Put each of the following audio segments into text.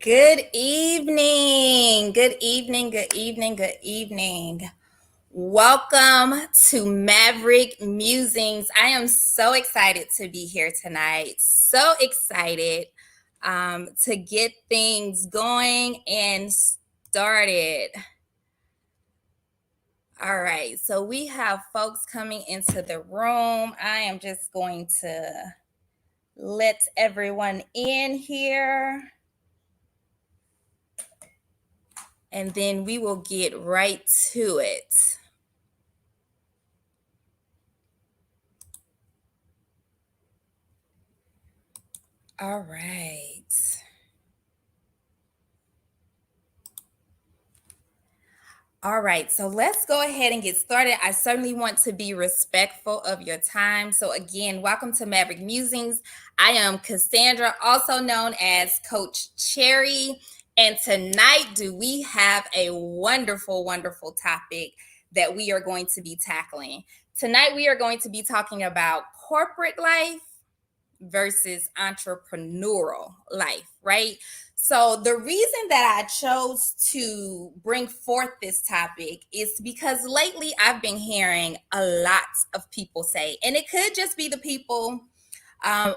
Good evening. Good evening. Good evening. Good evening. Welcome to Maverick Musings. I am so excited to be here tonight. So excited to get things going and started. All right. So we have folks coming into the room. I am just going to let everyone in here. And then we will get right to it. All right. All right, so let's go ahead and get started. I certainly want to be respectful of your time. So, again, welcome to Maverick Musings. I am Cassandra, also known as Coach Cherry. And tonight, do we have a wonderful, wonderful topic that we are going to be tackling? Tonight, we are going to be talking about corporate life versus entrepreneurial life, right? So the reason that I chose to bring forth this topic is because lately I've been hearing a lot of people say, and it could just be the people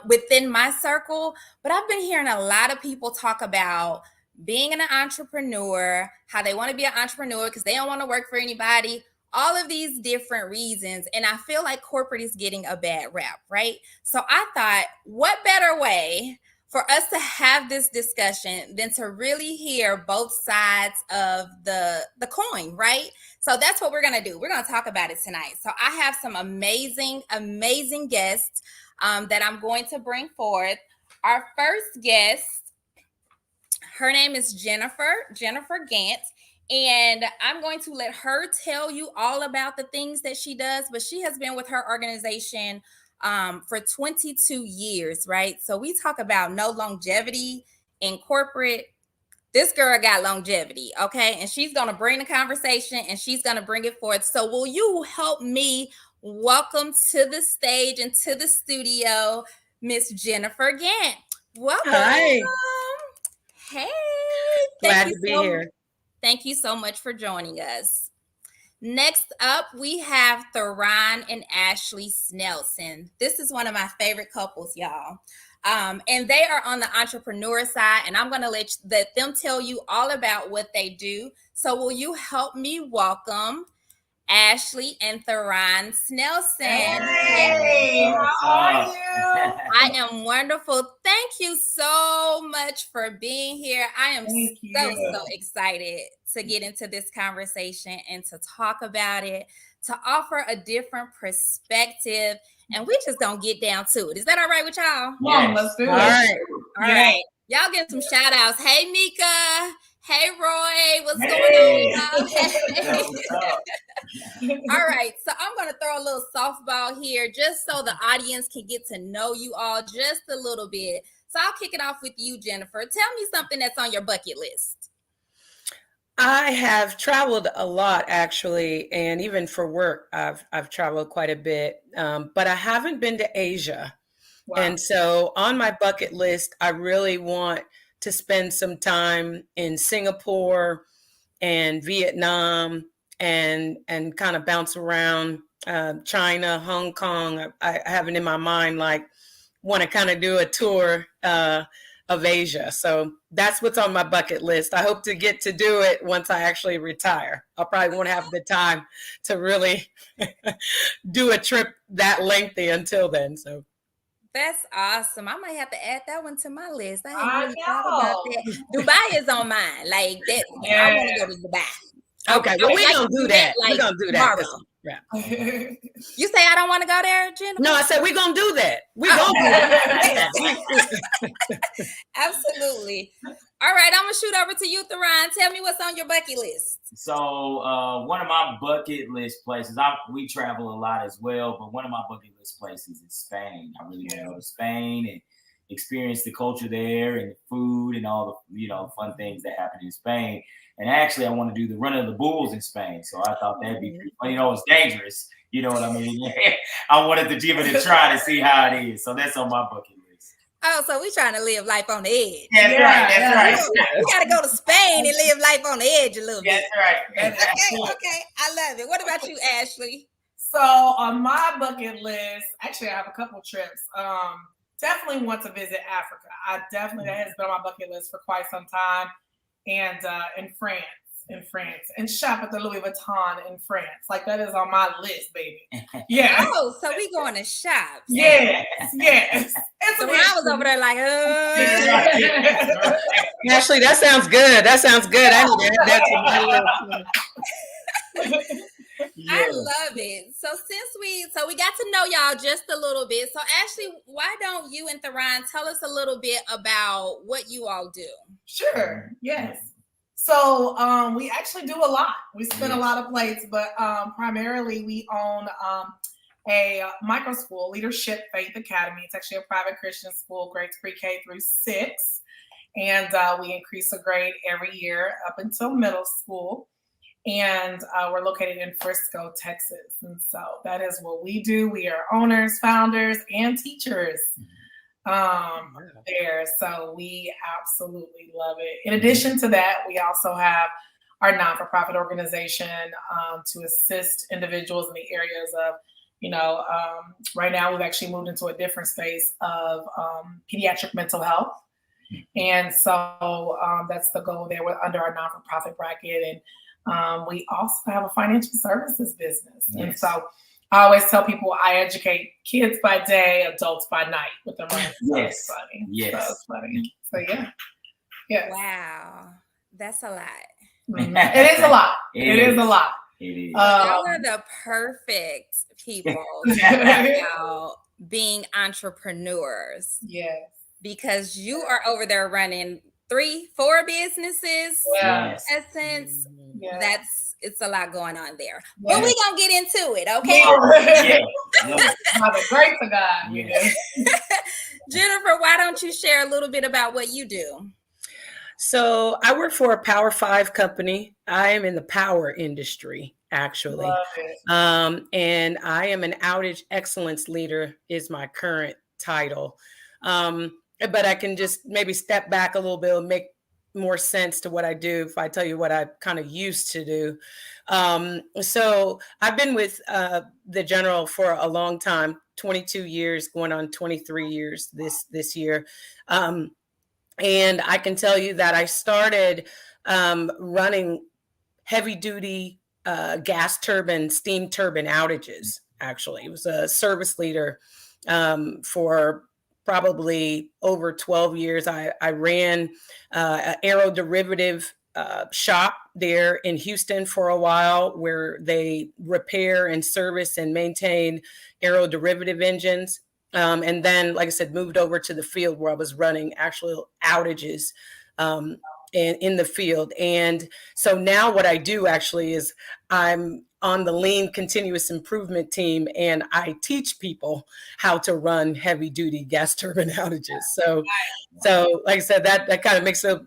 within my circle, but I've been hearing a lot of people talk about being an entrepreneur, how they want to be an entrepreneur because they don't want to work for anybody, all of these different reasons. And I feel like corporate is getting a bad rap, right? So I thought, what better way for us to have this discussion than to really hear both sides of the coin, right? So that's what we're going to do. We're going to talk about it tonight. So I have some amazing guests that I'm going to bring forth. Our first guest, her name is Jennifer Gant. And I'm going to let her tell you all about the things that she does. But she has been with her organization for 22 years, right? So we talk about no longevity in corporate. This girl got longevity, okay? And she's going to bring the conversation and she's going to bring it forth. So will you help me welcome to the stage and to the studio, Miss Jennifer Gant? Welcome. Hi. Hey. Glad to be here. Thank you so much for joining us. Next up, we have Theron and Ashley Snelson. This is one of my favorite couples, y'all. And they are on the entrepreneur side, and I'm going to let them tell you all about what they do. So will you help me welcome Ashley and Theron Snelson? Hey, how are you? I am wonderful. Thank you so much for being here. I am so excited to get into this conversation and to talk about it, to offer a different perspective, and we just gonna get down to it. Is that all right with y'all? Yeah, let's do it. All right. Y'all get some shout outs. Hey, Mika. Hey, Roy. What's going on, y'all? All right. So I'm going to throw a little softball here just so the audience can get to know you all just a little bit. So I'll kick it off with you, Jennifer. Tell me something that's on your bucket list. I have traveled a lot, actually, and even for work, I've traveled quite a bit, but I haven't been to Asia. Wow. And so on my bucket list, I really want to spend some time in Singapore and Vietnam and kind of bounce around China, Hong Kong. I have it in my mind, like, want to kind of do a tour of Asia. So that's what's on my bucket list. I hope to get to do it once I actually retire. I probably won't have the time to really do a trip that lengthy until then. So that's awesome. I might have to add that one to my list. I hadn't really thought about that. Dubai is on mine. Like that. Yeah. I want to go to Dubai. Okay, well, we're going to do that. We're going to do that. Yeah. You say I don't want to go there, Jennifer? No, I said we're going to do that. We're going to do that. Absolutely. All right, I'm going to shoot over to you, Theron. Tell me what's on your bucket list. So one of my bucket list places, we travel a lot as well, but one of my bucket list places is Spain. I really want to go to Spain and experience the culture there and the food and all the fun things that happen in Spain. And actually, I want to do the run of the bulls in Spain. So I thought that'd be pretty fun. It's dangerous. You know what I mean? I wanted to give it a try to see how it is. So that's on my bucket list. Oh, so we trying to live life on the edge. That's right. That's right. We got to go to Spain and live life on the edge a little bit. That's right. Okay. I love it. What about you, Ashley? So on my bucket list, actually I have a couple trips. Definitely want to visit Africa. That has been on my bucket list for quite some time. And in France, and shop at the Louis Vuitton in France. Like that is on my list, baby. Yeah. Oh, so we going to shop. Yes. So when I was over there like, Ashley, that sounds good. I need to add that to my list. I love it. So we got to know y'all just a little bit. So Ashley, why don't you and Theron tell us a little bit about what you all do? Sure. Yes. So we actually do a lot. We spin a lot of plates, but primarily we own a micro school, Leadership Faith Academy. It's actually a private Christian school, grades pre-K through 6. And we increase a grade every year up until middle school. And we're located in Frisco, Texas. And so that is what we do. We are owners, founders, and teachers there. So we absolutely love it. In addition to that, we also have our non-for-profit organization to assist individuals in the areas of, right now we've actually moved into a different space of pediatric mental health. And so that's the goal there. We're under our non-for-profit bracket. And we also have a financial services business. Yes. And so I always tell people I educate kids by day, adults by night with the money. Yes. So funny. Yes. So funny. So yeah. Yes. Wow. That's a lot. Mm-hmm. It is a lot. It is a lot. It is. Y'all are the perfect people to talk about being entrepreneurs. Yes. Because you are over there running 3-4 businesses. Yes. Essence. Yes. It's a lot going on there. Yes. But we're gonna get into it, okay? By the grace of God, we do. Jennifer, why don't you share a little bit about what you do? So I work for a Power 5 company. I am in the power industry, actually. Love it. And I am an outage excellence leader is my current title. But I can just maybe step back a little bit and make more sense to what I do if I tell you what I kind of used to do. So I've been with the General for a long time, 22 years, going on 23 years this year. And I can tell you that I started running heavy duty gas turbine, steam turbine outages, actually. It was a service leader for probably over 12 years. I ran an aeroderivative shop there in Houston for a while, where they repair and service and maintain aeroderivative engines. And then, like I said, moved over to the field where I was running actual outages in the field. And so now what I do actually is I'm on the lean continuous improvement team, and I teach people how to run heavy duty gas turbine outages. So like I said, that kind of make a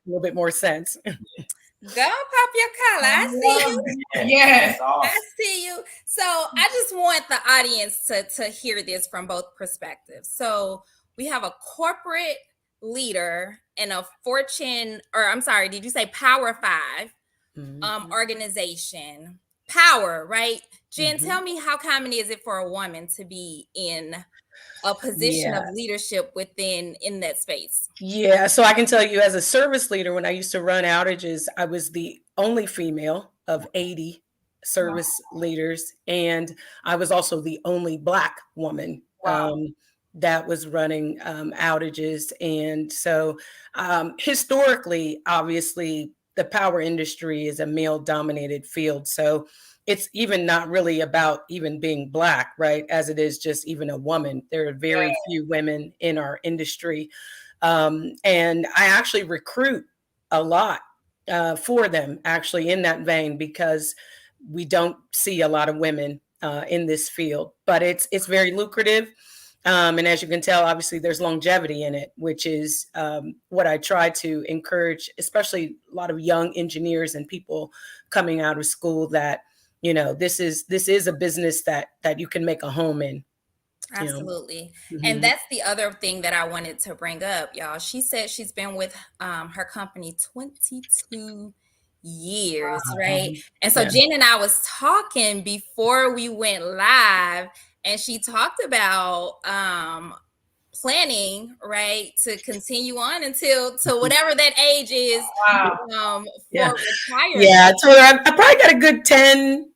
little bit more sense. Go pop your collar. I see you. Yes. I see you. So I just want the audience to hear this from both perspectives. So we have a corporate leader and a did you say Power 5 organization? Power, right? Jen, tell me, how common is it for a woman to be in a position of leadership in that space? Yeah, so I can tell you, as a service leader, when I used to run outages, I was the only female of 80 service leaders, and I was also the only Black woman that was running outages. And so historically, obviously, the power industry is a male-dominated field. So it's even not really about even being Black, right? As it is just even a woman. There are very few women in our industry. And I actually recruit a lot for them, actually, in that vein, because we don't see a lot of women in this field. But it's very lucrative. And as you can tell, obviously, there's longevity in it, which is what I try to encourage, especially a lot of young engineers and people coming out of school, that, this is a business that you can make a home in. Absolutely. And Mhm. that's the other thing that I wanted to bring up, y'all. She said she's been with her company 22 years, right? Mhm. And so Yeah. Jen and I was talking before we went live, and she talked about planning, right, to continue on until to whatever that age is Yeah. for retirement. Yeah. So I probably got a good 10,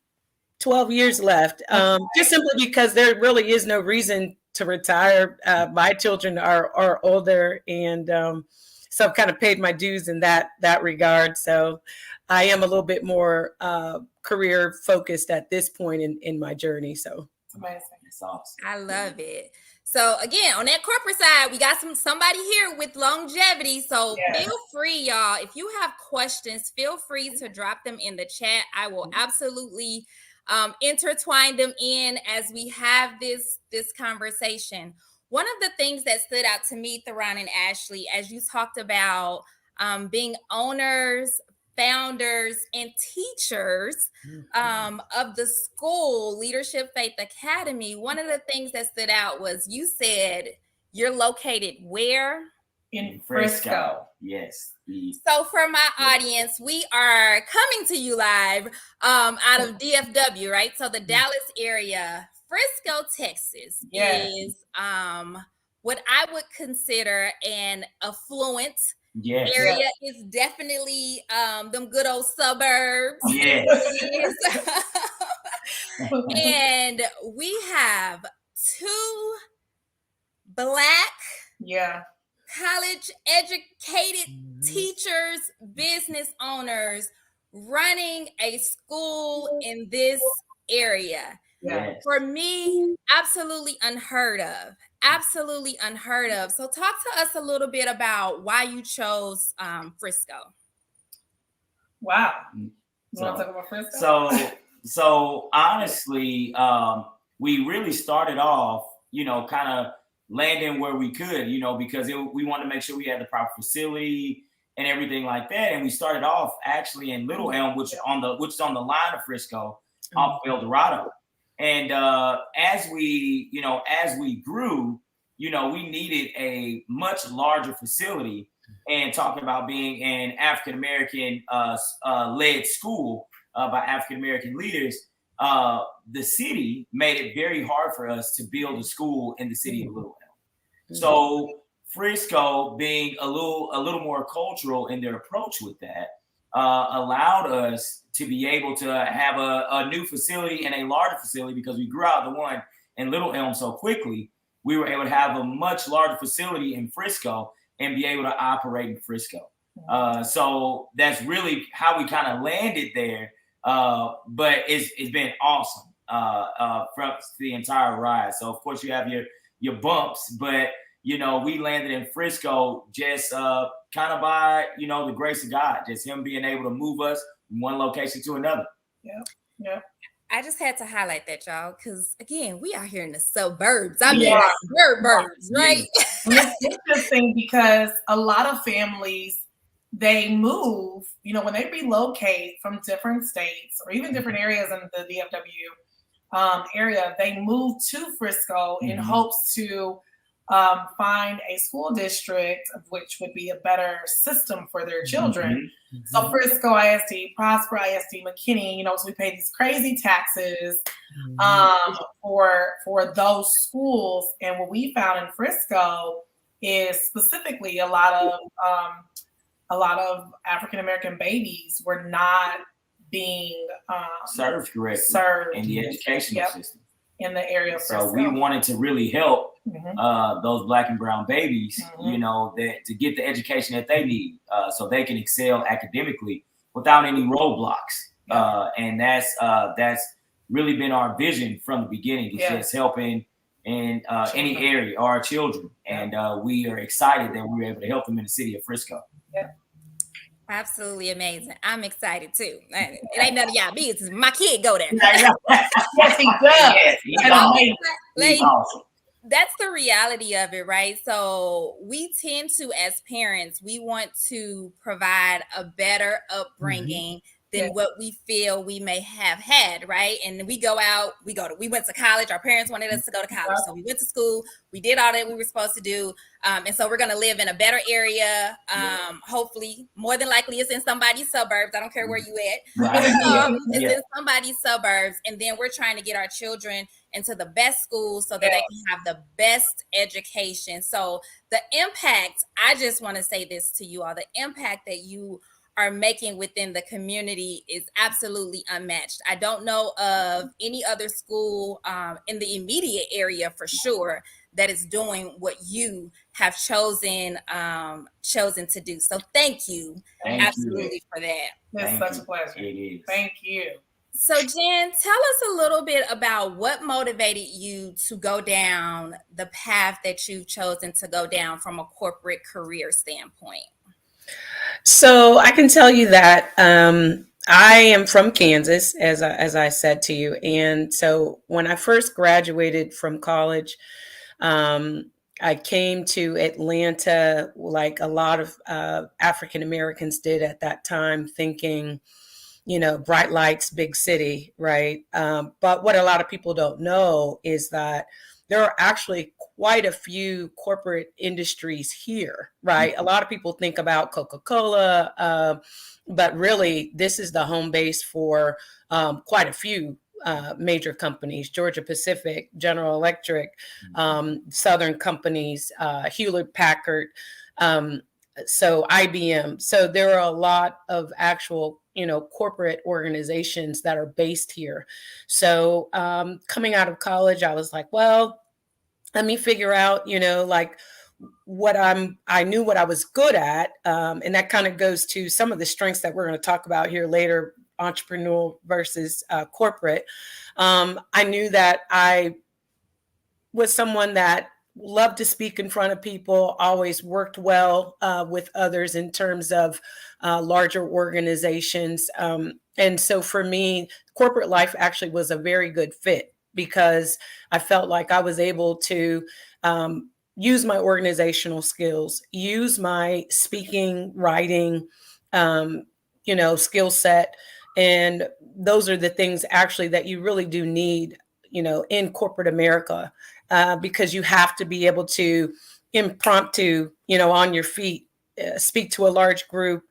12 years left, Okay. just simply because there really is no reason to retire. My children are older, and so I've kind of paid my dues in that regard. So I am a little bit more career focused at this point in my journey. So It's amazing. It's awesome. I love it. So again, on that corporate side, we got somebody here with longevity. So Yeah. feel free, y'all. If you have questions, feel free to drop them in the chat. I will absolutely intertwine them in as we have this conversation. One of the things that stood out to me, Theron and Ashley, as you talked about being owners, founders, and teachers of the school, Leadership Faith Academy, one of the things that stood out was you said you're located where? In Frisco. Yes. So for my audience, we are coming to you live out of DFW, right? So the Dallas area, Frisco, Texas is what I would consider an affluent Yes. area. Is definitely them good old suburbs. Yes. And we have two Black college educated teachers, business owners running a school in this area. Yes. For me, absolutely unheard of. Absolutely unheard of. So talk to us a little bit about why you chose Frisco. Wow. You want to talk about Frisco? So honestly, we really started off, kind of landing where we could, because we wanted to make sure we had the proper facility and everything like that. And we started off actually in Little Elm, which is on the line of Frisco, off El Dorado. And as we grew, we needed a much larger facility. And talking about being an African American led school by African American leaders, the city made it very hard for us to build a school in the city of Little Elm. So Frisco, being a little more cultural in their approach with that, allowed us to be able to have a new facility and a larger facility, because we grew out the one in Little Elm so quickly. We were able to have a much larger facility in Frisco and be able to operate in Frisco. So that's really how we kind of landed there. But it's been awesome from the entire ride. So of course you have your bumps, but we landed in Frisco just kind of by the grace of God, just Him being able to move us from one location to another. Yeah. I just had to highlight that, y'all, because again, we are here in the suburbs. Suburbs, right? It's interesting because a lot of families, they move, when they relocate from different states or even different areas in the DFW area, they move to Frisco in hopes to find a school district of which would be a better system for their children. So Frisco ISD, Prosper ISD, McKinney, so we pay these crazy taxes for those schools. And what we found in Frisco is specifically a lot of African American babies were not being served correctly in the educational system in the area of Frisco. So we wanted to really help those Black and brown babies, that to get the education that they need, so they can excel academically without any roadblocks. And that's really been our vision from the beginning. It's just helping in any area, our children, and we are excited that we were able to help them in the city of Frisco. Absolutely amazing. I'm excited too. It ain't none of y'all business. My kid go there. Yes, he does. Yes, he's awesome. That's the reality of it, right? So we tend to, as parents, we want to provide a better upbringing than what we feel we may have had, right? And we go out, we went to college. Our parents wanted us to go to college, so we went to school. We did all that we were supposed to do, and so we're going to live in a better area. Hopefully, more than likely, it's in somebody's suburbs. I don't care where you at. Right. It's in somebody's suburbs, and then we're trying to get our children into the best schools so that they can have the best education. So the impact, I just want to say this to you all, the impact that you are making within the community is absolutely unmatched. I don't know of any other school in the immediate area for sure that is doing what you have chosen to do. So thank you absolutely for that. It's such a pleasure. It is. Thank you. So Jen, tell us a little bit about what motivated you to go down the path that you've chosen to go down from a corporate career standpoint. So I can tell you that I am from Kansas, as I said to you. And so when I first graduated from college, I came to Atlanta like a lot of African Americans did at that time, thinking, bright lights, big city, right? But what a lot of people don't know is that there are actually quite a few corporate industries here, right? A lot of people think about Coca-Cola, but really this is the home base for quite a few major companies: Georgia Pacific, General Electric, Southern companies, Hewlett Packard, so IBM. So there are a lot of actual corporate organizations that are based here. So coming out of college, I was like, well, let me figure out, like I knew what I was good at. And that kind of goes to some of the strengths that we're going to talk about here later, entrepreneurial versus corporate. I knew that I was someone that loved to speak in front of people, always worked well with others in terms of larger organizations. And so for me, corporate life actually was a very good fit because I felt like I was able to use my organizational skills, use my speaking, writing, skill set. And those are the things actually that you really do need, in corporate America. Because you have to be able to impromptu, on your feet, speak to a large group,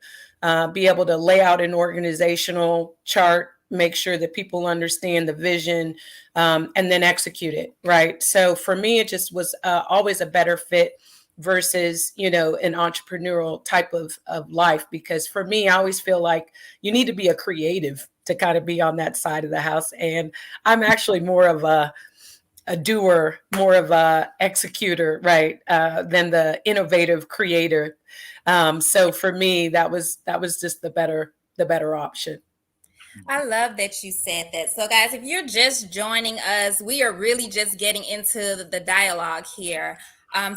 be able to lay out an organizational chart, make sure that people understand the vision, and then execute it, right? So for me, it just was always a better fit versus, an entrepreneurial type of life. Because for me, I always feel like you need to be a creative to kind of be on that side of the house. And I'm actually more of a doer, more of a executor, right, than the innovative creator. So for me, that was just the better option. I love that you said that. So guys, if you're just joining us, we are really just getting into the dialogue here.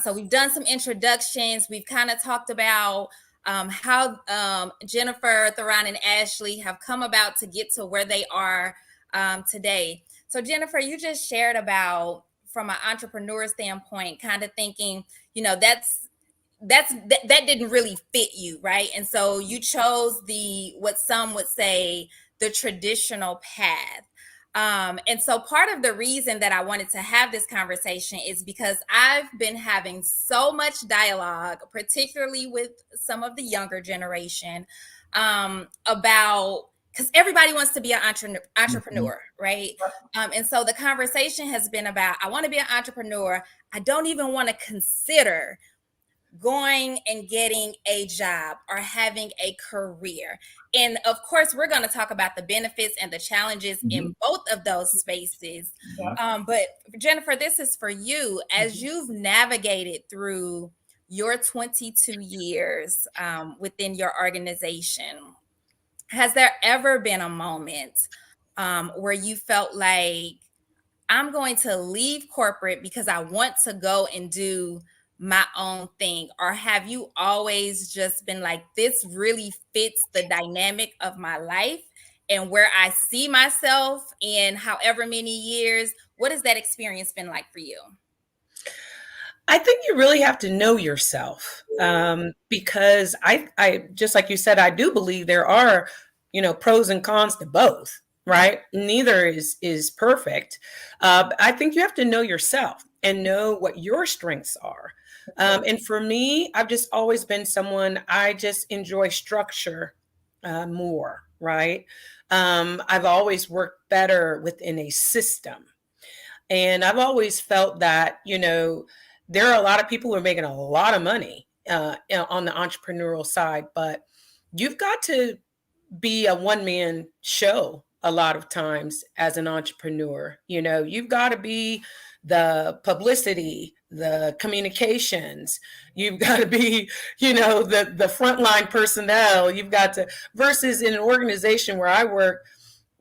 So we've done some introductions. We've kind of talked about how Jennifer, Theron, and Ashley have come about to get to where they are today. So Jennifer, you just shared about, from an entrepreneur standpoint, kind of thinking, that didn't really fit you, right? And so you chose what some would say the traditional path. And so part of the reason that I wanted to have this conversation is because I've been having so much dialogue, particularly with some of the younger generation, about, because everybody wants to be an entrepreneur, right? And so the conversation has been about, I want to be an entrepreneur. I don't even want to consider going and getting a job or having a career. And of course, we're going to talk about the benefits and the challenges in both of those spaces. But Jennifer, this is for you. As you've navigated through your 22 years within your organization, has there ever been a moment where you felt like, I'm going to leave corporate because I want to go and do my own thing? Or have you always just been like, this really fits the dynamic of my life and where I see myself in however many years? What has that experience been like for you? I think you really have to know yourself, because I just like you said, I do believe there are pros and cons to both, right? Neither is perfect. I think you have to know yourself and know what your strengths are. And for me, I've just always been someone, I just enjoy structure more, right? I've always worked better within a system. And I've always felt that, there are a lot of people who are making a lot of money on the entrepreneurial side, but you've got to be a one man show a lot of times as an entrepreneur. You've got to be the publicity, the communications, you've got to be, the frontline personnel. You've got to, versus in an organization where I work,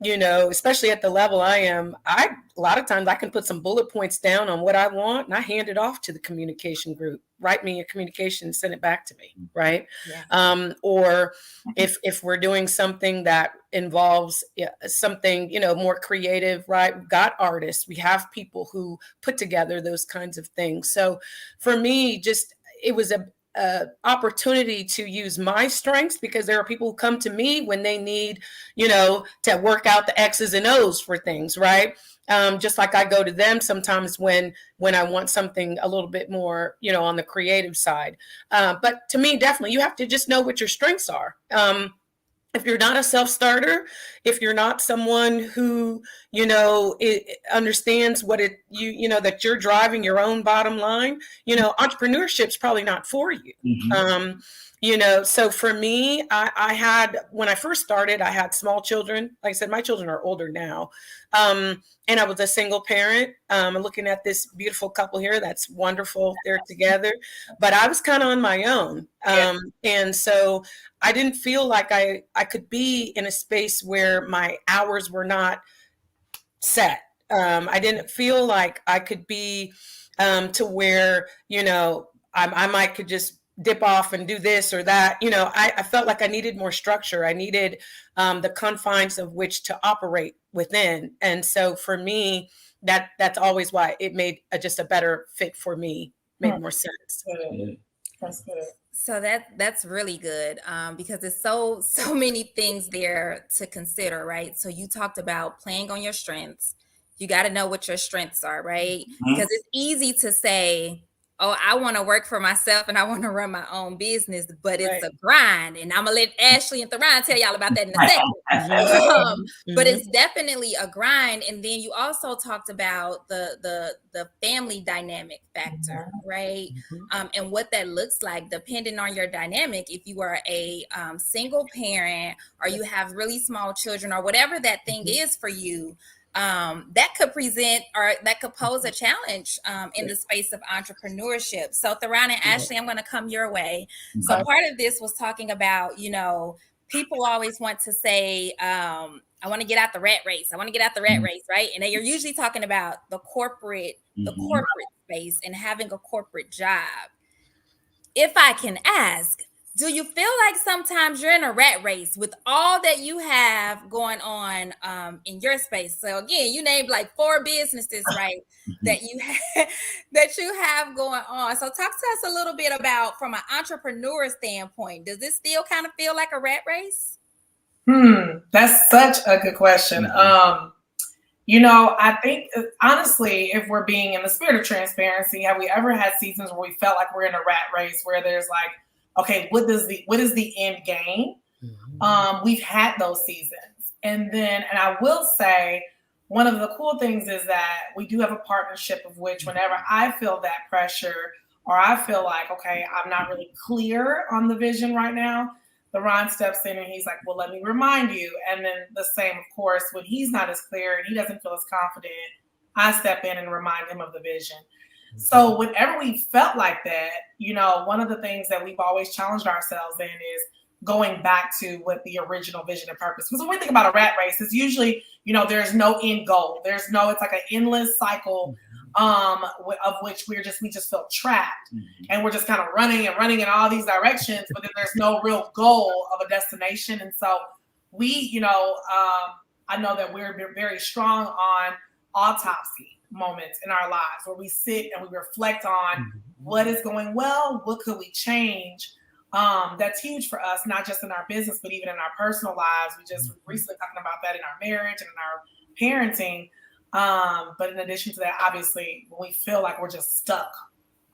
especially at the level I am, a lot of times I can put some bullet points down on what I want and I hand it off to the communication group, write me a communication and send it back to me. Right. Yeah. Or if we're doing something that involves something, more creative, right? We've got artists, we have people who put together those kinds of things. So for me, it was a opportunity to use my strengths, because there are people who come to me when they need, to work out the X's and O's for things, right? Just like I go to them sometimes when I want something a little bit more, on the creative side. But to me, definitely, you have to just know what your strengths are. If you're not a self-starter, if you're not someone who, understands that you're driving your own bottom line, entrepreneurship's probably not for you. So for me, I had, when I first started, I had small children. Like I said, my children are older now. And I was a single parent. I'm looking at this beautiful couple here. That's wonderful. They're together, but I was kind of on my own. And so I didn't feel like I could be in a space where my hours were not set. I didn't feel like I could be to where, I might could just dip off and do this or that. I felt like I needed more structure. I needed the confines of which to operate within. And so for me, that's always why it made just a better fit for me, made more sense. That's good. So that's really good, because there's so many things there to consider, right? So you talked about playing on your strengths. You got to know what your strengths are, right? Because it's easy to say, oh, I want to work for myself and I want to run my own business, but it's a grind. And I'm going to let Ashley and Theron tell y'all about that in a second. But it's definitely a grind. And then you also talked about the family dynamic factor, right? And what that looks like depending on your dynamic. If you are a single parent, or you have really small children, or whatever that thing is for you, that could present, or that could pose a challenge in the space of entrepreneurship. So Theron and Ashley, I'm going to come your way. So part of this was talking about, people always want to say, I want to get out the rat race. I want to get out the rat race, right? And you're usually talking about the corporate space and having a corporate job. If I can ask, do you feel like sometimes you're in a rat race with all that you have going on in your space? So again, you named like 4 businesses, right? that you have going on. So talk to us a little bit about, from an entrepreneur standpoint, does this still kind of feel like a rat race? That's such a good question. I think honestly, if we're being in the spirit of transparency, have we ever had seasons where we felt like we're in a rat race where there's like, okay, what is the end game? We've had those seasons. And I will say, one of the cool things is that we do have a partnership of which whenever I feel that pressure, or I feel like, okay, I'm not really clear on the vision right now, Theron steps in and he's like, well, let me remind you. And then the same, of course, when he's not as clear and he doesn't feel as confident, I step in and remind him of the vision. So whenever we felt like that, one of the things that we've always challenged ourselves in is going back to what the original vision and purpose. Because when we think about a rat race, it's usually, there's no end goal. It's like an endless cycle of which we just feel trapped. And we're just kind of running in all these directions, but then there's no real goal of a destination. And so we, I know that we're very strong on autopsy moments in our lives where we sit and we reflect on what is going well, what could we change, That's huge for us, not just in our business, but even in our personal lives. We just recently talking about that in our marriage and in our parenting. But in addition to that, obviously, when we feel like we're just stuck,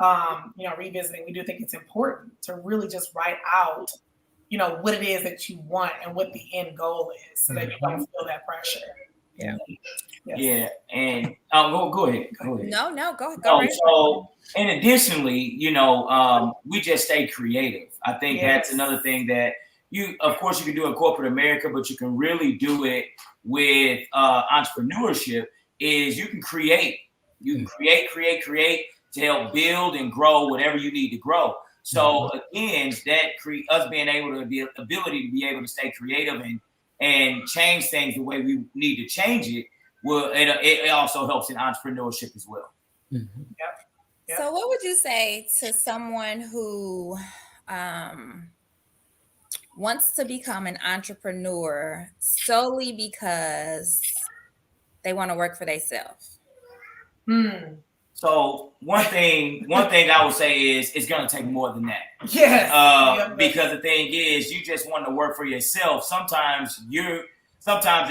revisiting, we do think it's important to really just write out, what it is that you want and what the end goal is, so that you don't feel that pressure. Yeah. Yes. Yeah. And go ahead. No, go right. So, and additionally, we just stay creative. I think that's another thing that of course, you can do in corporate America, but you can really do it with entrepreneurship. Is you can create to help build and grow whatever you need to grow. So again, that us being able to the ability to be able to stay creative and change things the way we need to change it. Well, it also helps in entrepreneurship as well. Mm-hmm. Yep. So what would you say to someone who wants to become an entrepreneur solely because they want to work for themselves? So one thing I would say is it's going to take more than that. Yes. Because the thing is, you just want to work for yourself. Sometimes, and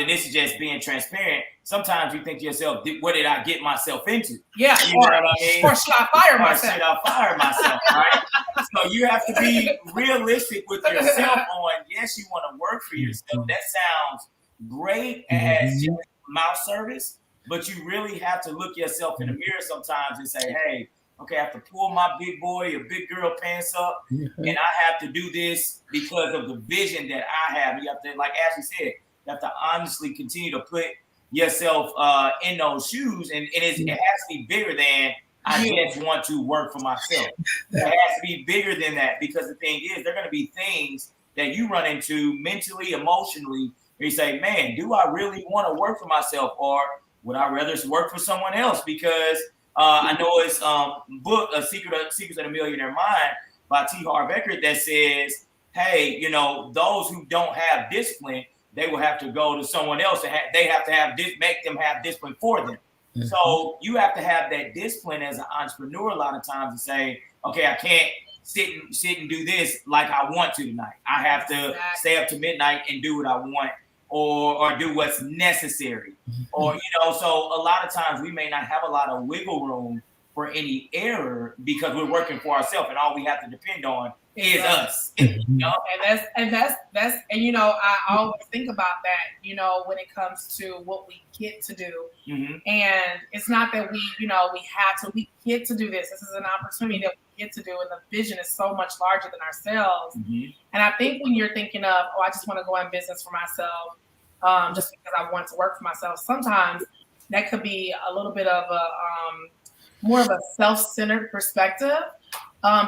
this is just being transparent, sometimes you think to yourself, what did I get myself into? Yeah. You know what I mean? Or should I fire myself? Should I fire myself, right? So you have to be realistic with yourself on, yes, you want to work for yourself. That sounds great as just mouth service, but you really have to look yourself in the mirror sometimes and say, hey, okay, I have to pull my big boy or big girl pants up, and I have to do this because of the vision that I have. You have to, like Ashley said, you have to honestly continue to put yourself in those shoes, and it has to be bigger than I just want to work for myself. It has to be bigger than that, because the thing is, there are going to be things that you run into mentally, emotionally, where you say, man, do I really want to work for myself, or would I rather work for someone else? Because I know it's book, Secrets of the Millionaire Mind by T. Harv Eker, that says, hey, those who don't have discipline, they will have to go to someone else, and they have to make them have discipline for them. Mm-hmm. So you have to have that discipline as an entrepreneur a lot of times to say, okay, I can't sit and do this like I want to tonight. I have to stay up to midnight and do what I want, or do what's necessary. Or, so a lot of times we may not have a lot of wiggle room for any error because we're working for ourselves, and all we have to depend on is us. And that's I always think about that, when it comes to what we get to do. And it's not that we get to do this. This is an opportunity that we get to do, and the vision is so much larger than ourselves. And I think when you're thinking of, I just want to go in business for myself, just because I want to work for myself, sometimes that could be a little bit of a more of a self-centered perspective.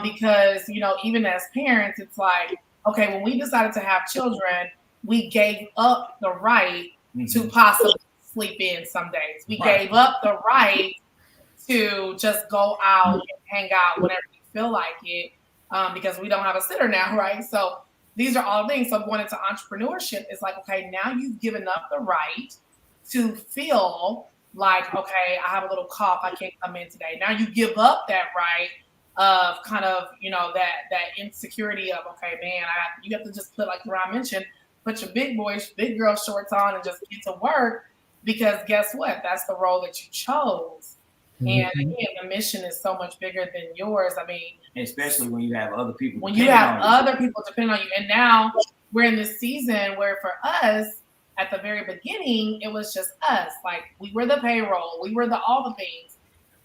Because, even as parents, it's like, okay, when we decided to have children, we gave up the right to possibly sleep in some days. We gave up the right to just go out and hang out whenever you feel like it, because we don't have a sitter now, right? So these are all things. So going into entrepreneurship is like, okay, now you've given up the right to feel like, okay, I have a little cough, I can't come in today. Now you give up that right of kind of, that insecurity of, okay, man, you have to just put, like Ron mentioned, put your big girl shorts on and just get to work, because guess what? That's the role that you chose. And again, the mission is so much bigger than yours. I mean, especially when you have other people. When you have other people depending on you. And now we're in this season where for us, at the very beginning, it was just us. Like, we were the payroll, we were all the things.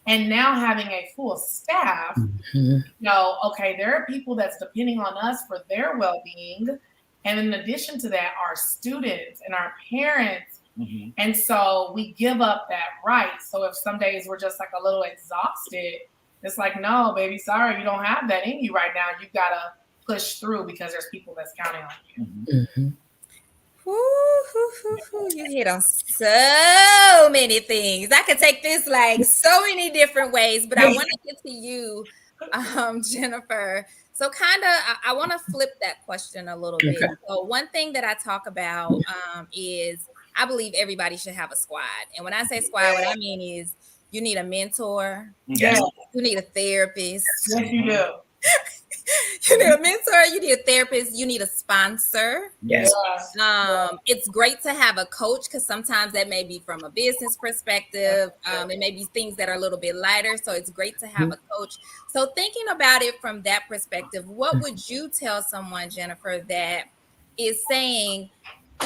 And now having a full staff, okay, there are people that's depending on us for their well-being. And in addition to that, our students and our parents. And so we give up that right. So if some days we're just like a little exhausted, it's like, no, baby, sorry, you don't have that in you right now. You've got to push through because there's people that's counting on you. You hit on so many things. I could take this like so many different ways, but I want to get to you, Jennifer. So I want to flip that question a little bit. So one thing that I talk about is I believe everybody should have a squad. And when I say squad, what I mean is you need a mentor. You need a therapist. Yes, you do. You need a mentor, you need a therapist, you need a sponsor. Yes. It's great to have a coach because sometimes that may be from a business perspective. It may be things that are a little bit lighter. So it's great to have a coach. So thinking about it from that perspective, what would you tell someone, Jennifer, that is saying,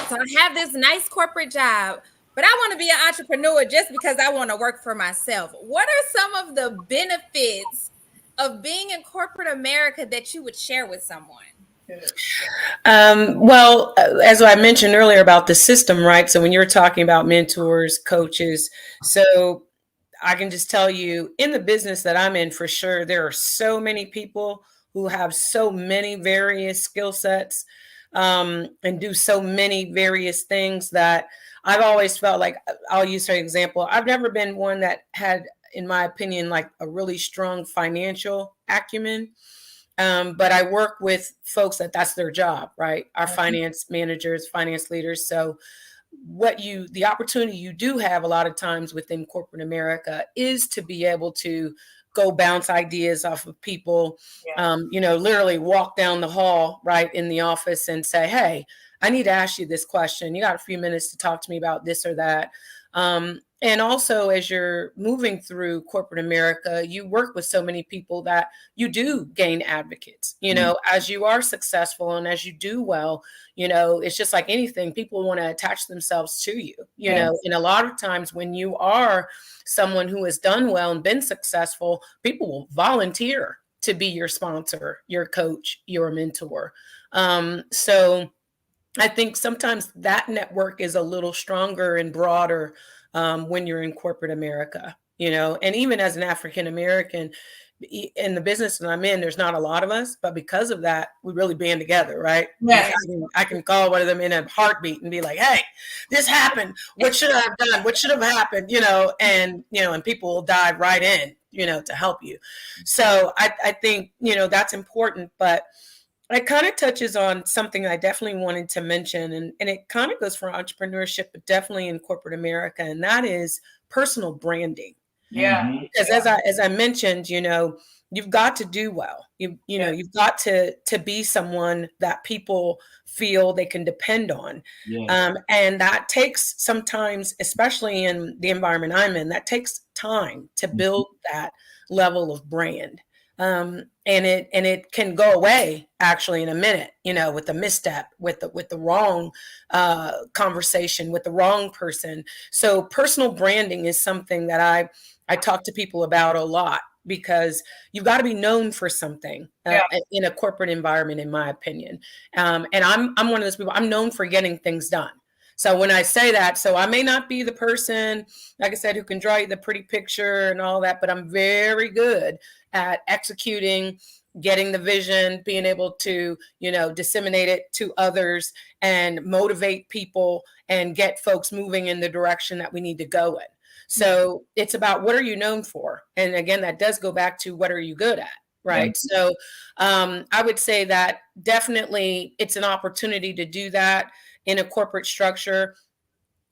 so I have this nice corporate job, but I want to be an entrepreneur just because I want to work for myself. What are some of the benefits of being in corporate America that you would share with someone? Well, as I mentioned earlier about the system, right? So when you're talking about mentors, coaches, so I can just tell you in the business that I'm in, for sure, there are so many people who have so many various skill sets and do so many various things that I've always felt like, I'll use for example, I've never been one that had, in my opinion, like a really strong financial acumen. But I work with folks that's their job, right? Our finance managers, finance leaders. So the opportunity you do have a lot of times within corporate America is to be able to go bounce ideas off of people, literally walk down the hall, right, in the office and say, hey, I need to ask you this question. You got a few minutes to talk to me about this or that. And also, as you're moving through corporate America, you work with so many people that you do gain advocates, as you are successful and as you do well, it's just like anything, people want to attach themselves to you, and a lot of times when you are someone who has done well and been successful, people will volunteer to be your sponsor, your coach, your mentor. So I think sometimes that network is a little stronger and broader when you're in corporate America, and even as an African American in the business that I'm in, there's not a lot of us, but because of that, we really band together, right? Yes. I can call one of them in a heartbeat and be like, hey, this happened. What should I have done? What should have happened? And people will dive right in, to help you. So I think, that's important, but it kind of touches on something I definitely wanted to mention, and it kind of goes for entrepreneurship, but definitely in corporate America, and that is personal branding. Yeah. Because as I mentioned, you've got to do well. You've got to be someone that people feel they can depend on. And that takes sometimes, especially in the environment I'm in, that takes time to build that level of brand. And it can go away actually in a minute, with a misstep, with the wrong conversation, with the wrong person. So personal branding is something that I talk to people about a lot, because you've got to be known for something in a corporate environment, in my opinion. And I'm one of those people. I'm known for getting things done. So when I say that, so I may not be the person, like I said, who can draw you the pretty picture and all that, but I'm very good at executing, getting the vision, being able to, disseminate it to others and motivate people and get folks moving in the direction that we need to go in. So it's about, what are you known for? And again, that does go back to, what are you good at? Right. So I would say that definitely it's an opportunity to do that in a corporate structure.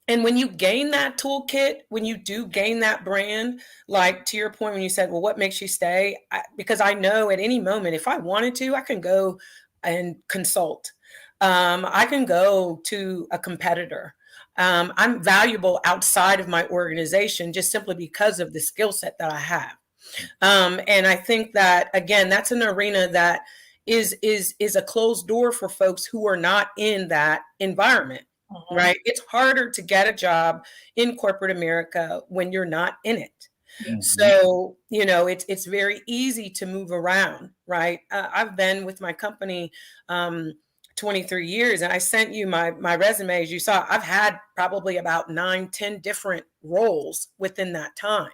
And when you gain that toolkit, when you do gain that brand, like to your point, when you said, well, what makes you stay? Because I know at any moment, if I wanted to, I can go and consult. I can go to a competitor. I'm valuable outside of my organization just simply because of the skill set that I have. And I think that, again, that's an arena that is a closed door for folks who are not in that environment. Right? It's harder to get a job in corporate America when you're not in it. So, it's very easy to move around, right? I've been with my company 23 years, and I sent you my resume. As you saw, I've had probably about 9-10 different roles within that time.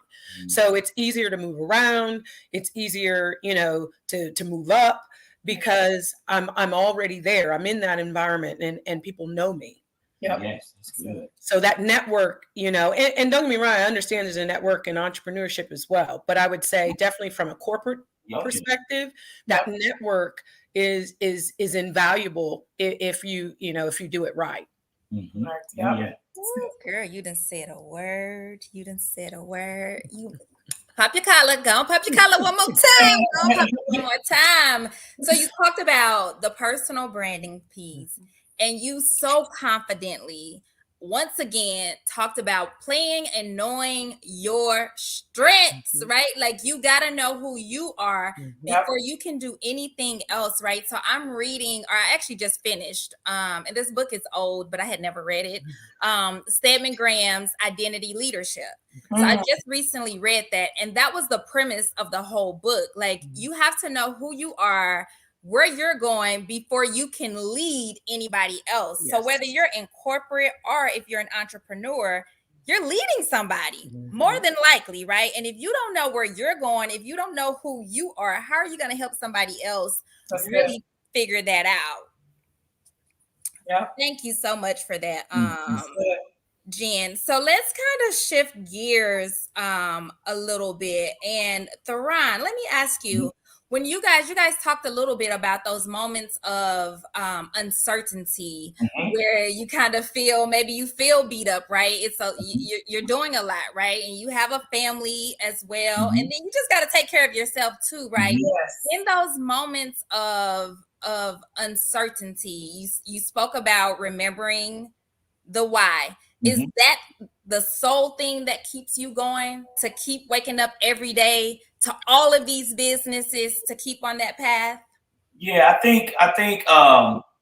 So it's easier to move around. It's easier, to move up, because I'm already there. I'm in that environment, and people know me. Yes, that's good. So that network, and don't get me wrong, I understand there's a network in entrepreneurship as well. But I would say definitely from a corporate perspective, that network is invaluable if you do it right. Girl, you done said a word. You done said a word. Pop your collar. Go on, pop your collar one more time. Go on, pop it one more time. So you talked about the personal branding piece, and you so confidently once again talked about playing and knowing your strengths, right? Like you got to know who you are before you can do anything else, right? So I'm reading, or I actually just finished, and this book is old, but I had never read it. Stedman Graham's Identity Leadership. So I just recently read that, and that was the premise of the whole book. Like you have to know who you are, where you're going before you can lead anybody else. Yes. So whether you're in corporate or if you're an entrepreneur, you're leading somebody more than likely, right? And if you don't know where you're going, if you don't know who you are, how are you going to help somebody else really figure that out? Yeah. Thank you so much for that. Jen. So let's kind of shift gears a little bit. And Theron, let me ask you, when you guys talked a little bit about those moments of uncertainty where you kind of feel, maybe you feel beat up, right? It's you're doing a lot, right? And you have a family as well. And then you just got to take care of yourself too, right? Yes. In those moments of uncertainty, you spoke about remembering the why. Is that the sole thing that keeps you going, to keep waking up every day to all of these businesses, to keep on that path? Yeah, I think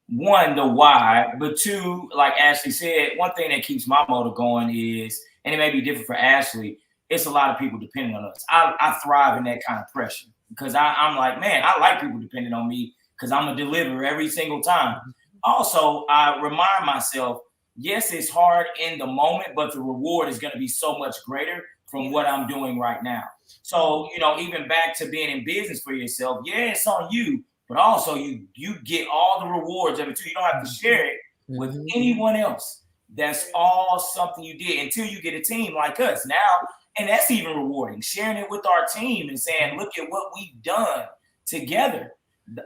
one, the why, but two, like Ashley said, one thing that keeps my motor going is, and it may be different for Ashley, it's a lot of people depending on us. I thrive in that kind of pressure because I'm like, man, I like people depending on me because I'm a deliverer every single time. Also, I remind myself, yes, it's hard in the moment, but the reward is going to be so much greater from what I'm doing right now. So, even back to being in business for yourself, yeah, it's on you, but also you get all the rewards of it too. You don't have to share it with anyone else. That's all something you did until you get a team like us now. And that's even rewarding, sharing it with our team and saying, look at what we've done together.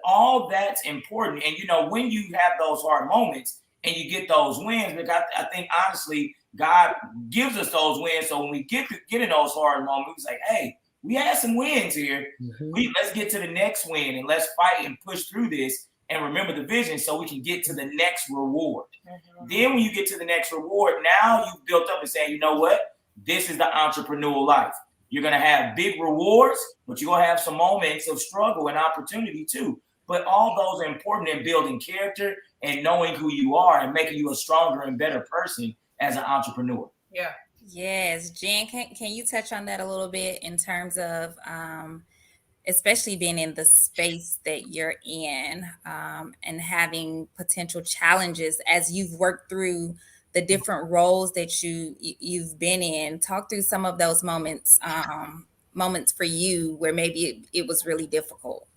All that's important. And, when you have those hard moments, and you get those wins, because I think honestly, God gives us those wins. So when we get in those hard moments, it's like, hey, we had some wins here. Let's get to the next win and let's fight and push through this and remember the vision so we can get to the next reward. Then when you get to the next reward, now you've built up and saying, you know what? This is the entrepreneurial life. You're going to have big rewards, but you're going to have some moments of struggle and opportunity too. But all those are important in building character and knowing who you are and making you a stronger and better person as an entrepreneur. Yeah. Yes. Jen, can you touch on that a little bit in terms of especially being in the space that you're in and having potential challenges as you've worked through the different roles that you've been in? Talk through some of those moments for you where maybe it was really difficult.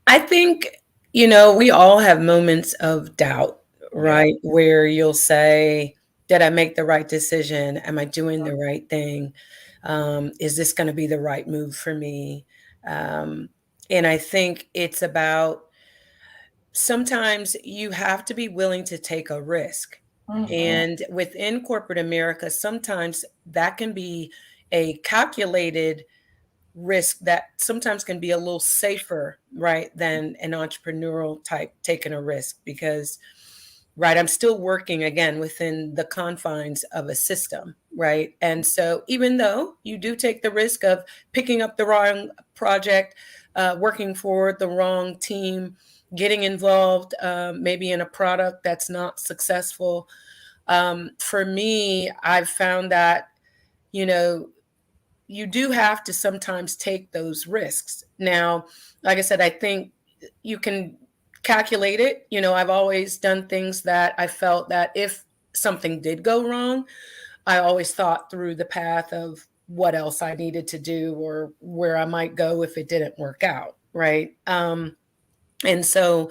I think, we all have moments of doubt, right? Where you'll say, did I make the right decision? Am I doing the right thing? Is this going to be the right move for me? And I think it's about, sometimes you have to be willing to take a risk. And within corporate America, sometimes that can be a calculated risk that sometimes can be a little safer, right, than an entrepreneurial type taking a risk because, right, I'm still working again within the confines of a system, right? And so even though you do take the risk of picking up the wrong project, working for the wrong team, getting involved maybe in a product that's not successful, for me, I've found that, you do have to sometimes take those risks. Now, like I said, I think you can calculate it. I've always done things that I felt that if something did go wrong, I always thought through the path of what else I needed to do or where I might go if it didn't work out. Right. And so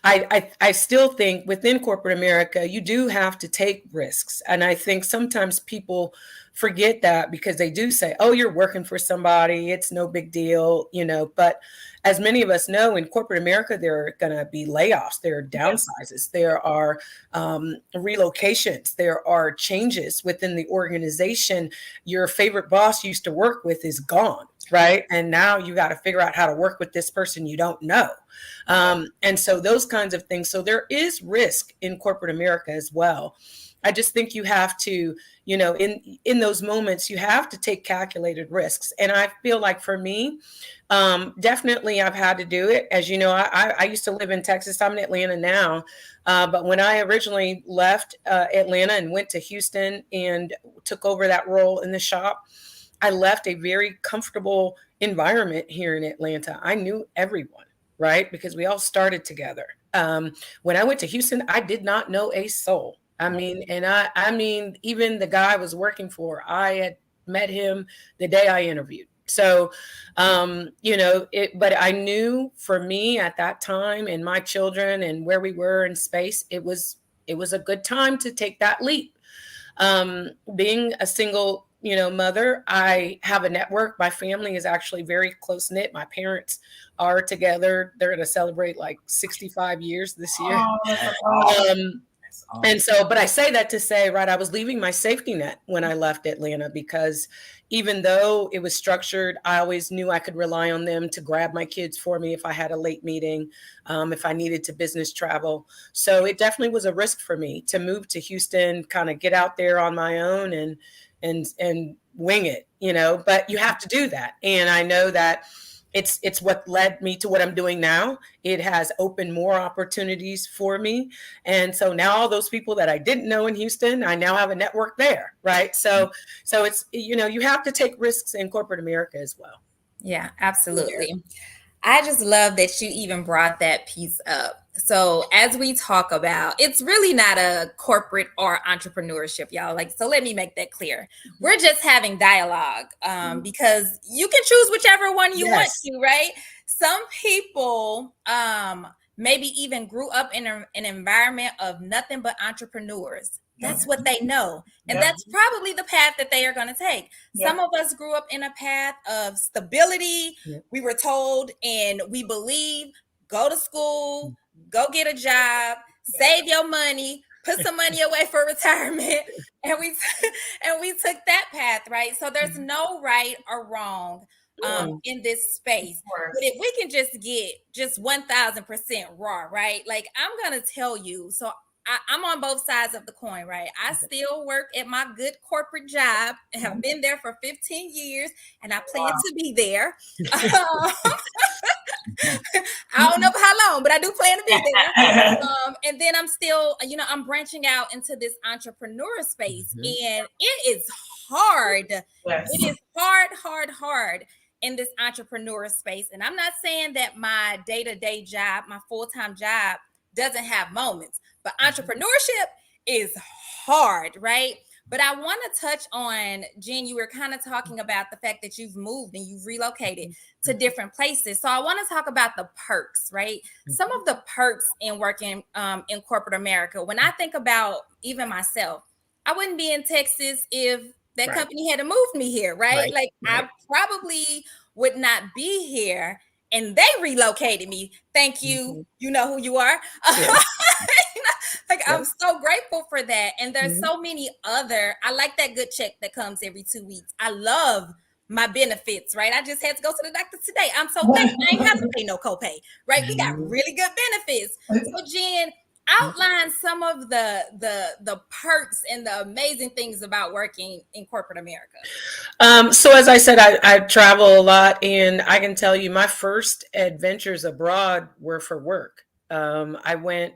I still think within corporate America, you do have to take risks. And I think sometimes people forget that, because they do say, oh, you're working for somebody, it's no big deal, but as many of us know, in corporate America, there are going to be layoffs, there are downsizes, there are relocations, there are changes within the organization. Your favorite boss you used to work with is gone, right? And now you got to figure out how to work with this person you don't know. And so those kinds of things. So there is risk in corporate America as well. I just think you have to, in those moments, you have to take calculated risks. And I feel like for me, definitely I've had to do it. As you know, I used to live in Texas. I'm in Atlanta now. But when I originally left Atlanta and went to Houston and took over that role in the shop, I left a very comfortable environment here in Atlanta. I knew everyone, right? Because we all started together. When I went to Houston, I did not know a soul. I mean, and I mean, even the guy I was working for, I had met him the day I interviewed. So, but I knew for me at that time and my children and where we were in space, it was a good time to take that leap. Being a single, mother, I have a network. My family is actually very close knit. My parents are together. They're going to celebrate like 65 years this year. And so, but I say that to say, right, I was leaving my safety net when I left Atlanta, because even though it was structured, I always knew I could rely on them to grab my kids for me if I had a late meeting, if I needed to business travel. So it definitely was a risk for me to move to Houston, kind of get out there on my own and wing it, but you have to do that. And I know that it's what led me to what I'm doing now. It has opened more opportunities for me. And so now all those people that I didn't know in Houston, I now have a network there, right? So it's, you have to take risks in corporate America as well. Yeah, absolutely. Yeah. I just love that you even brought that piece up. So as we talk about, it's really not a corporate or entrepreneurship, y'all. So let me make that clear. We're just having dialogue because you can choose whichever one you want to, right? Some people maybe even grew up in an environment of nothing but entrepreneurs. That's what they know. And that's probably the path that they are going to take. Some of us grew up in a path of stability. We were told and we believe, go to school, go get a job, save your money, put some money away for retirement. And we took that path, right? So there's no right or wrong in this space. But if we can just get just 1000% raw, right? I'm going to tell you, so I'm on both sides of the coin, right? I still work at my good corporate job and have been there for 15 years, and I plan to be there. I don't know for how long, but I do plan to be there. And then I'm still, I'm branching out into this entrepreneur space, and it is hard. Yes. It is hard in this entrepreneur space. And I'm not saying that my day-to-day job, my full-time job, doesn't have moments, but entrepreneurship is hard, right? But I want to touch on, Jen, you were kind of talking about the fact that you've moved and you've relocated to different places. So I want to talk about the perks, right? Some of the perks in working in corporate America. When I think about even myself, I wouldn't be in Texas if that company had moved me here, right? I probably would not be here. And they relocated me. Thank you. You know who you are. I'm so grateful for that. And there's so many other, I like that good check that comes every 2 weeks. I love my benefits, right? I just had to go to the doctor today. I'm so thankful I ain't have to pay no copay, right? We got really good benefits. So Jen, outline some of the perks and the amazing things about working in corporate America. So as I said, I travel a lot, and I can tell you my first adventures abroad were for work. I went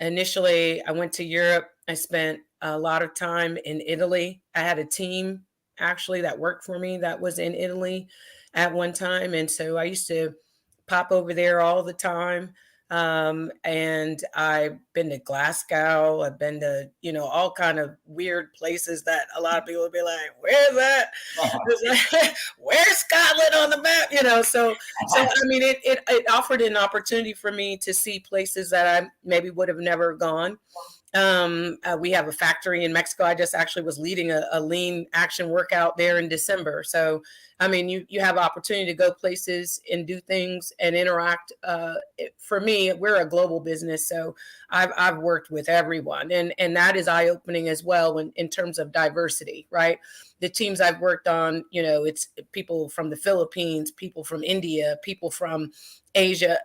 to Europe. I spent a lot of time in Italy. I had a team actually that worked for me that was in Italy at one time. And so I used to pop over there all the time. And I've been to Glasgow. I've been to, all kind of weird places that a lot of people would be like, where's that? Where's Scotland on the map? So I mean, it offered an opportunity for me to see places that I maybe would have never gone. We have a factory in Mexico. I just actually was leading a lean action workout there in December. So, I mean, you have opportunity to go places and do things and interact. For me, we're a global business, so I've worked with everyone, and that is eye opening as well in terms of diversity, right? The teams I've worked on, it's people from the Philippines, people from India, people from Asia,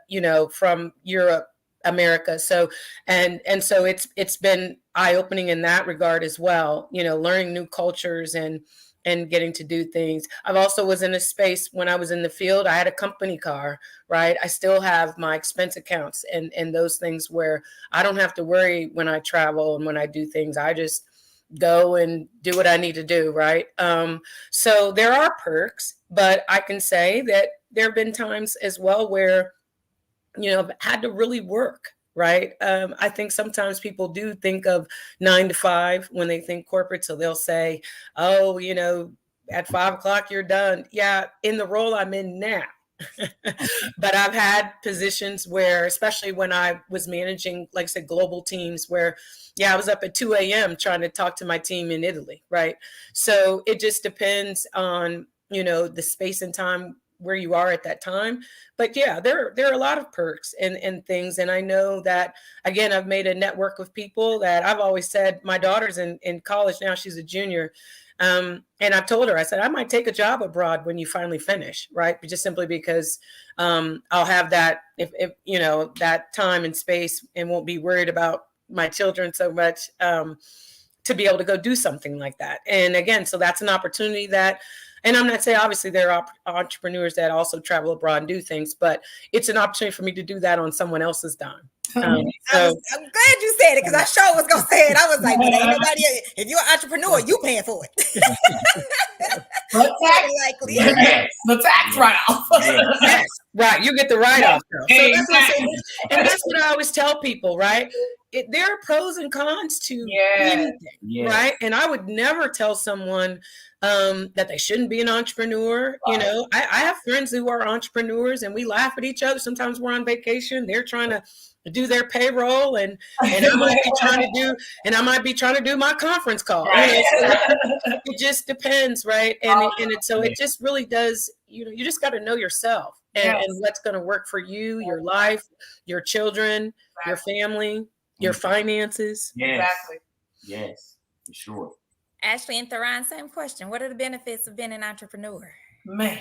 from Europe, America. So so it's been eye-opening in that regard as well, learning new cultures and getting to do things. I've also was in a space when I was in the field, I had a company car, right? I still have my expense accounts and those things where I don't have to worry when I travel and when I do things. I just go and do what I need to do, right? So there are perks, but I can say that there have been times as well where I've had to really work, right? I think sometimes people do think of 9 to 5 when they think corporate. So they'll say, oh, at 5 o'clock, you're done. Yeah, in the role I'm in now. But I've had positions where, especially when I was managing, like I said, global teams where, I was up at 2 a.m. trying to talk to my team in Italy, right? So it just depends on, the space and time where you are at that time. But yeah, there are a lot of perks and things. And I know that, again, I've made a network of people that I've always said, my daughter's in college now, she's a junior. And I've told her, I said, I might take a job abroad when you finally finish, right? But just simply because I'll have that, if that time and space and won't be worried about my children so much to be able to go do something like that. And again, so that's an opportunity that, and I'm not saying obviously there are entrepreneurs that also travel abroad and do things, but it's an opportunity for me to do that on someone else's dime. I'm glad you said it because I sure was gonna say it. I was like, but ain't nobody. If you're an entrepreneur, you paying for it. Likely. The tax write-off. Yes, right. You get the write-off. So that's what I'm saying. And that's what I always tell people, right? There are pros and cons to anything, right? And I would never tell someone that they shouldn't be an entrepreneur. Right. I have friends who are entrepreneurs and we laugh at each other. Sometimes we're on vacation. They're trying to do their payroll and I might be trying to do my conference call. Right. So it just depends, right? And it just really does, you just got to know yourself and what's going to work for you, your life, your children, your family, your finances. Yes. Exactly. Yes, for sure. Ashley and Theron, same question. What are the benefits of being an entrepreneur? Man.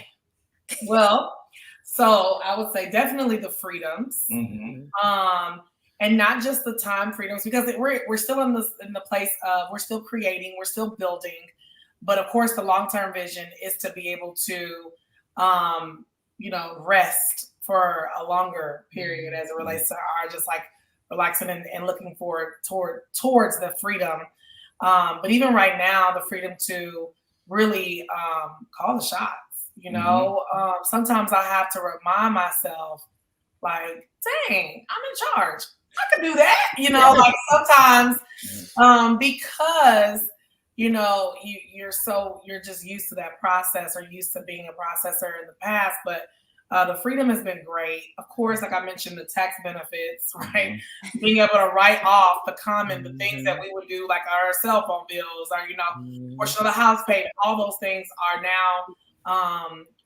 Well, so I would say definitely the freedoms, and not just the time freedoms, because we're still in the place of we're still creating, we're still building, but of course the long-term vision is to be able to, rest for a longer period as it relates to our just like relaxing and looking forward towards the freedom. But even right now, the freedom to really call the shots. Sometimes I have to remind myself, like, dang, I'm in charge. I can do that. Like sometimes because, you're just used to that process or used to being a processor in the past. But the freedom has been great. Of course, like I mentioned, the tax benefits, right? Being able to write off the things that we would do, like our cell phone bills, or, portion of the house payment, all those things are now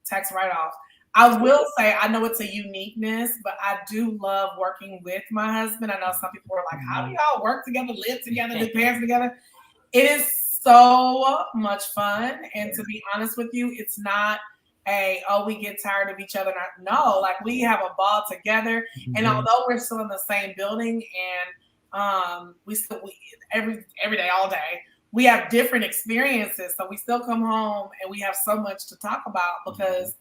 tax write-off. I will say, I know it's a uniqueness, but I do love working with my husband. I know some people are like, how do y'all work together, live together, do parents together? It is so much fun. And to be honest with you, it's not we get tired of each other. No, like we have a ball together. And although we're still in the same building and we every day, all day, we have different experiences. So we still come home and we have so much to talk about because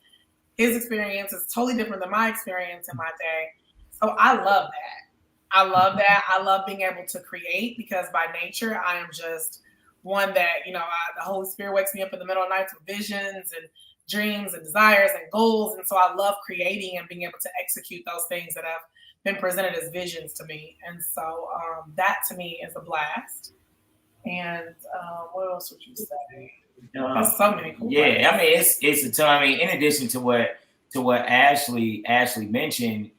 his experience is totally different than my experience in my day. So I love that. I love being able to create because by nature, I am just one that, the Holy Spirit wakes me up in the middle of the night with visions and dreams and desires and goals. And so I love creating and being able to execute those things that have been presented as visions to me. And so that to me is a blast. And what else would you say? That's so many cool things. I mean, it's a ton. I mean, in addition to what Ashley mentioned,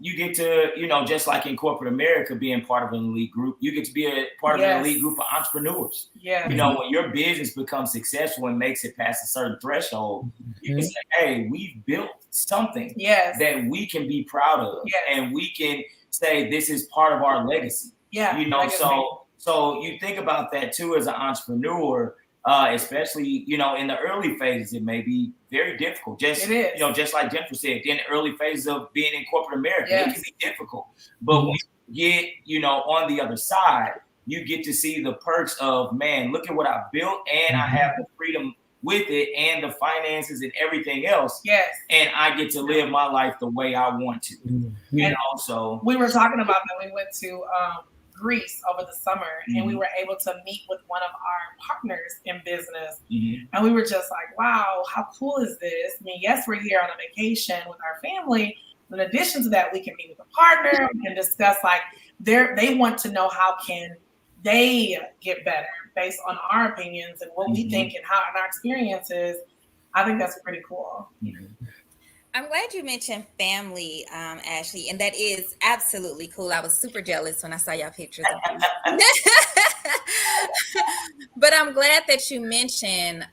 you get to, just like in corporate America, being part of an elite group, you get to be a part of an elite group of entrepreneurs. Yeah. When your business becomes successful and makes it past a certain threshold, you can say, hey, we've built something that we can be proud of. And we can say this is part of our legacy. So you think about that too as an entrepreneur. Especially, in the early phases, it may be very difficult. Just like Jennifer said, in the early phases of being in corporate America, it can be difficult. But when you get, on the other side, you get to see the perks of, man, look at what I built, and I have the freedom with it and the finances and everything else. And I get to live my life the way I want to. So we were talking about that. We went to Greece over the summer, and we were able to meet with one of our partners in business, and we were just like, wow, how cool is this? I mean, yes, we're here on a vacation with our family, but in addition to that, we can meet with a partner, we can discuss, like, they want to know how can they get better based on our opinions and what we think and how and our experiences. I think that's pretty cool. I'm glad you mentioned family, Ashley, and that is absolutely cool. I was super jealous when I saw y'all pictures of but I'm glad that you mentioned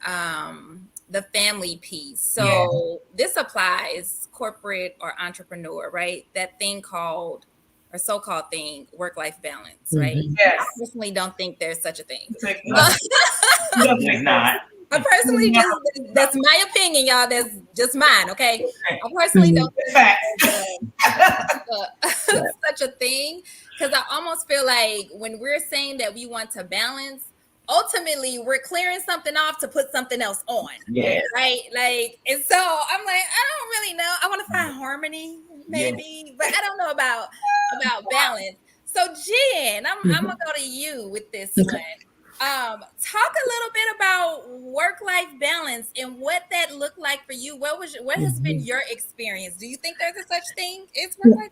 the family piece. So this applies corporate or entrepreneur, right? That thing called, or so-called thing, work-life balance, right? I personally don't think there's such a thing. It's not. I personally that's my opinion, y'all. That's just mine, okay? I personally don't think such a thing, because I almost feel like when we're saying that we want to balance, ultimately we're clearing something off to put something else on. Right? Like, and so I'm like, I don't really know. I want to find harmony, maybe, but I don't know about balance. So Jen, I'm gonna go to you with this one. Talk a little bit about work-life balance and what that looked like for you. What has been your experience? Do you think there's a such thing as work-life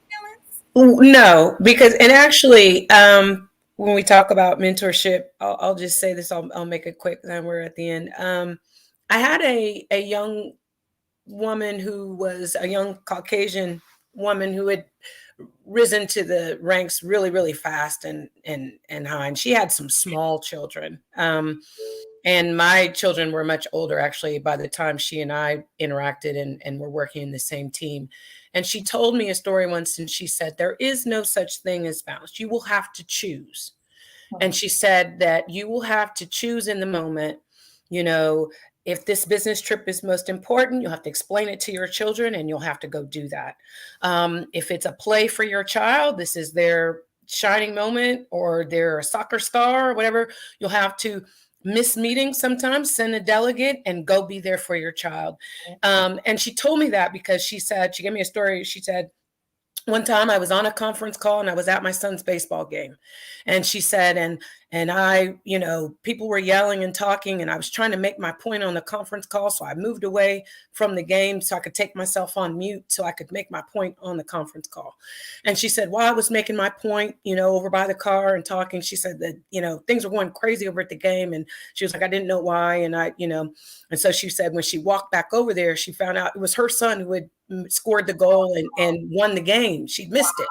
balance? No, because, and actually, when we talk about mentorship, I'll just say this. I'll make it quick. Then we're at the end. I had a young woman who was a young Caucasian woman who had risen to the ranks really, really fast and high. And she had some small children. And my children were much older, actually, by the time she and I interacted and were working in the same team. And she told me a story once, and she said, there is no such thing as balance. You will have to choose. And she said that you will have to choose in the moment, if this business trip is most important, you'll have to explain it to your children, and you'll have to go do that. If it's a play for your child, this is their shining moment, or they're a soccer star or whatever, you'll have to miss meetings sometimes, send a delegate, and go be there for your child. And she told me that because she gave me a story. She said, one time I was on a conference call and I was at my son's baseball game, and she said, and I, people were yelling and talking, and I was trying to make my point on the conference call. So I moved away from the game so I could take myself on mute so I could make my point on the conference call. And she said, while I was making my point, over by the car and talking, she said that, things were going crazy over at the game. And she was like, I didn't know why. And and so she said, when she walked back over there, she found out it was her son who had scored the goal and won the game. She'd missed it.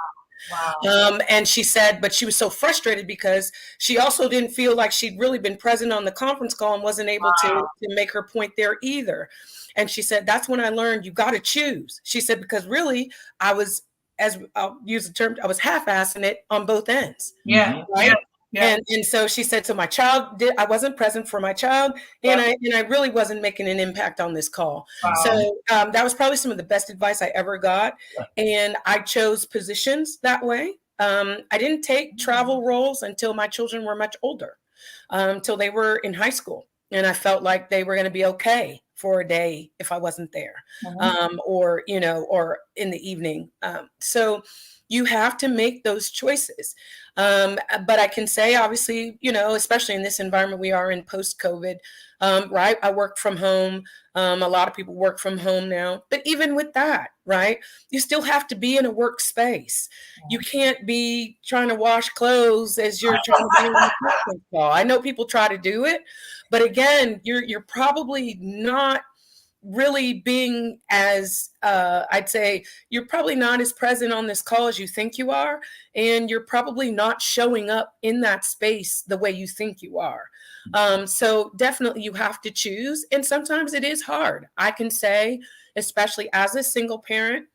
Wow. And she said, but she was so frustrated because she also didn't feel like she'd really been present on the conference call and wasn't able to make her point there either. And she said, that's when I learned you got to choose. She said, because really I'll use the term, I was half-assing it on both ends. Yeah. Right. Yeah. And so she said, so I wasn't present for my child, and I really wasn't making an impact on this call. Wow. So that was probably some of the best advice I ever got. And I chose positions that way. I didn't take travel roles until my children were much older, until they were in high school. And I felt like they were going to be okay for a day if I wasn't there, or in the evening. So you have to make those choices. But I can say, obviously, especially in this environment we are in post-COVID, right? I work from home. A lot of people work from home now. But even with that, right, you still have to be in a workspace. You can't be trying to wash clothes as you're trying to be in a conference call. I know people try to do it, but again, you're probably not really being as, I'd say, you're probably not as present on this call as you think you are, and you're probably not showing up in that space the way you think you are. So definitely you have to choose. And sometimes it is hard. I can say, especially as a single parent,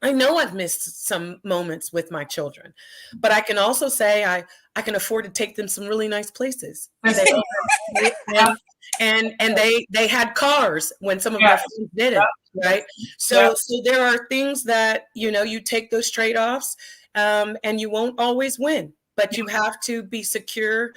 I know I've missed some moments with my children, but I can also say I can afford to take them some really nice places. And they had cars when some of their friends didn't, right? So there are things that, you know, you take those trade-offs, and you won't always win, but you have to be secure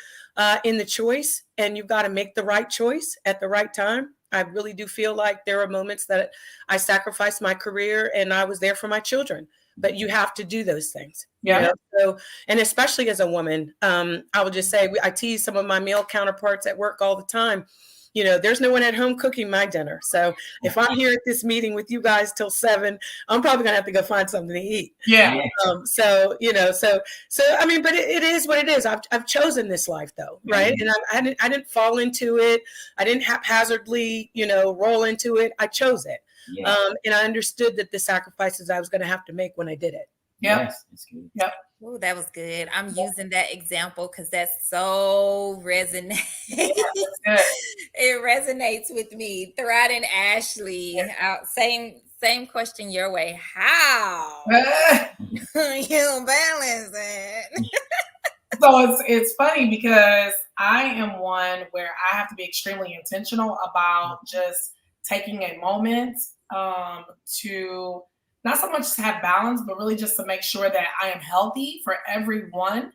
in the choice, and you've got to make the right choice at the right time. I really do feel like there are moments that I sacrificed my career and I was there for my children, but you have to do those things. Yeah. You know? So, and especially as a woman, I would just say, I tease some of my male counterparts at work all the time. You know, there's no one at home cooking my dinner. So if I'm here at this meeting with you guys till 7, I'm probably gonna have to go find something to eat. Yeah. So, you know, so I mean, but it is what it is. I've chosen this life though, right? And I didn't fall into it. I didn't haphazardly, you know, roll into it. I chose it. And I understood that the sacrifices I was going to have to make when I did it. Yes, that's good. Yep. Oh, that was good. I'm using that example because that's so resonates. It resonates with me. Thread and Ashley, same question your way. How you balance it? So it's funny because I am one where I have to be extremely intentional about just taking a moment to not so much to have balance, but really just to make sure that I am healthy for everyone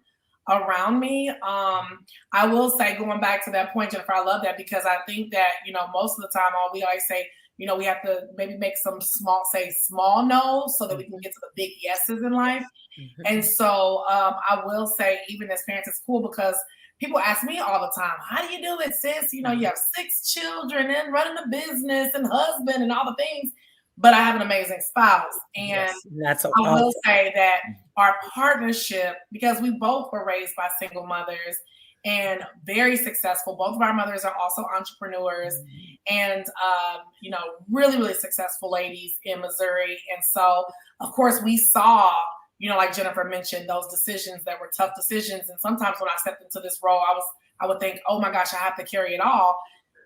around me. I will say, going back to that point, Jennifer, I love that because I think that, you know, most of the time, we always say, you know, we have to maybe make some small no's so that we can get to the big yeses in life. And so I will say, even as parents, it's cool because people ask me all the time, how do you do it, sis? You know, you have 6 children and running a business and husband and all the things, but I have an amazing spouse. And that's I will say that our partnership, because we both were raised by single mothers and very successful. Both of our mothers are also entrepreneurs and, you know, really, really successful ladies in Missouri. And so, of course, we saw, you know, like Jennifer mentioned, those decisions that were tough decisions. And sometimes when I stepped into this role, I would think, oh my gosh, I have to carry it all.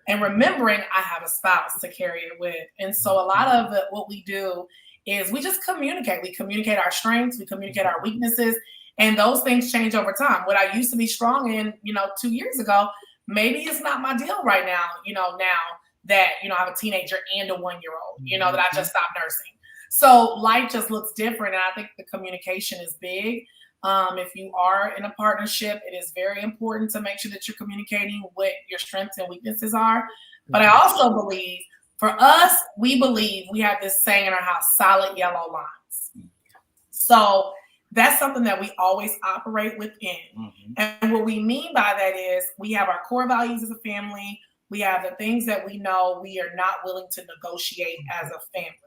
And remembering I have a spouse to carry it with. And so a lot of it, what we do is we just communicate. We communicate our strengths, we communicate our weaknesses, and those things change over time. What I used to be strong in, you know, 2 years ago, maybe it's not my deal right now, you know, now that, you know, I have a teenager and a 1-year-old, you know, that I just stopped nursing. So life just looks different. And I think the communication is big. If you are in a partnership, it is very important to make sure that you're communicating what your strengths and weaknesses are. But I also believe for us, we believe we have this saying in our house, solid yellow lines. So that's something that we always operate within. And what we mean by that is we have our core values as a family. We have the things that we know we are not willing to negotiate as a family.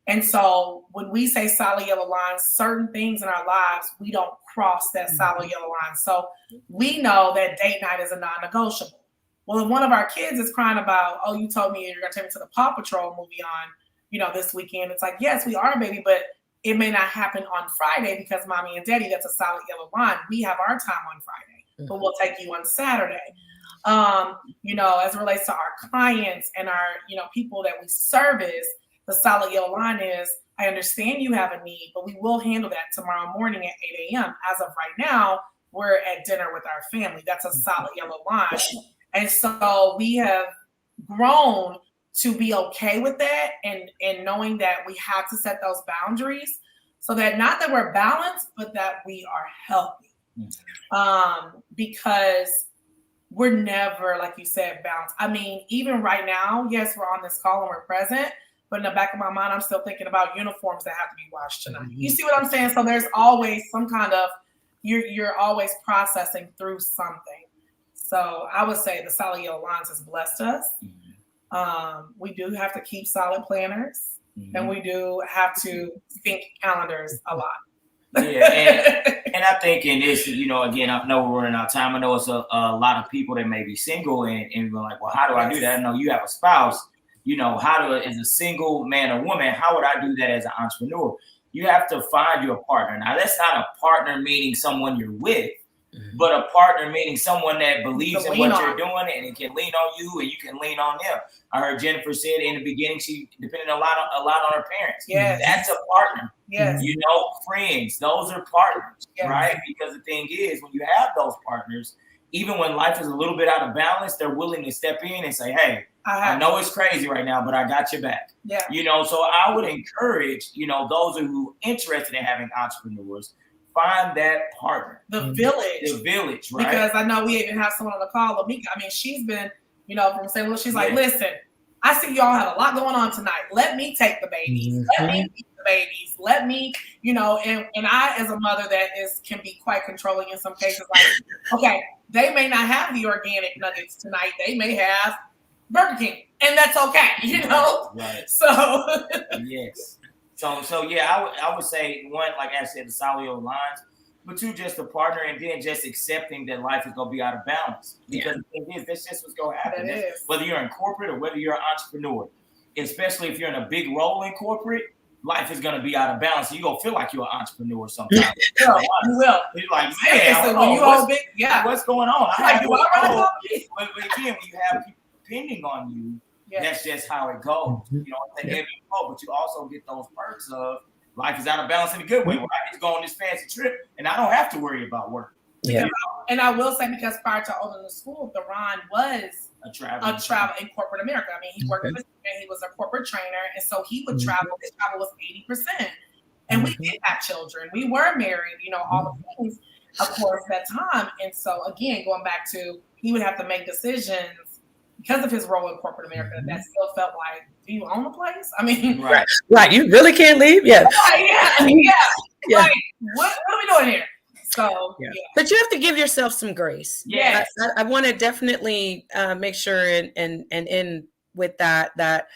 And so when we say solid yellow lines, certain things in our lives, we don't cross that solid yellow line. So we know that date night is a non-negotiable. Well, if one of our kids is crying about, oh, you told me you're going to take me to the Paw Patrol movie on, you know, this weekend. It's like, yes, we are, baby, but it may not happen on Friday because mommy and daddy, that's a solid yellow line. We have our time on Friday, but we'll take you on Saturday. You know, as it relates to our clients and our, you know, people that we service, the solid yellow line is, I understand you have a need, but we will handle that tomorrow morning at 8 a.m. As of right now, we're at dinner with our family. That's a solid yellow line. And so we have grown to be okay with that and knowing that we have to set those boundaries so that not that we're balanced, but that we are healthy. Because we're never, like you said, balanced. I mean, even right now, yes, we're on this call and we're present, but in the back of my mind, I'm still thinking about uniforms that have to be washed tonight. You see what I'm saying? So there's always some kind of, you're always processing through something. So I would say the solid yellow lines has blessed us. We do have to keep solid planners, and we do have to think calendars a lot. And I think in this, you know, again, I know we're running out of time. I know it's a lot of people that may be single and be like, well, how do I do that? I know you have a spouse. as a single man or woman, how would I do that as an entrepreneur? You have to find your partner. Now, that's not a partner meaning someone you're with, but a partner meaning someone that believes in what you're doing and it can lean on you and you can lean on them. I heard Jennifer said in the beginning she depended a lot on her parents. Yes. That's a partner. Yes. Friends, those are partners, right? Because the thing is, when you have those partners, even when life is a little bit out of balance, they're willing to step in and say, hey, I know it's crazy right now, but I got your back. Yeah. So I would encourage, those who are interested in having entrepreneurs, find that partner. The village, right? Because I know we even have someone on the call, Amika. I mean, she's been, from St. Louis, she's like, listen, I see y'all have a lot going on tonight. Let me take the babies. Let me feed the babies. Let me, and I, as a mother that can be quite controlling in some cases, like, okay, they may not have the organic nuggets tonight. They may have Burger King, and that's okay, Right. So yes. So yeah, I would say one, like I said, the solid lines, but two, just a partner, and then just accepting that life is gonna be out of balance. Because the thing is, that's just what's gonna happen. Whether you're in corporate or whether you're an entrepreneur, especially if you're in a big role in corporate, life is gonna be out of balance. So you're gonna feel like you're an entrepreneur sometimes. You will. You're like, man, what's going on? But again, when you have people depending on you, that's just how it goes. It's a heavy blow, but you also get those perks of life is out of balance in a good way. Where I get to go on this fancy trip and I don't have to worry about work. Yeah. And I will say, because prior to owning the school, Deron was a travel in corporate America. I mean, he worked with and he was a corporate trainer, and so he would travel. His travel was 80%, and we did have children. We were married. All the things, of course, that time. And so again, going back to, he would have to make decisions because of his role in corporate America. That still felt like, do you own the place? I mean, right. You really can't leave. Yeah. Yeah. Like, what are we doing here? So, But you have to give yourself some grace. Yes. I want to definitely make sure and end with that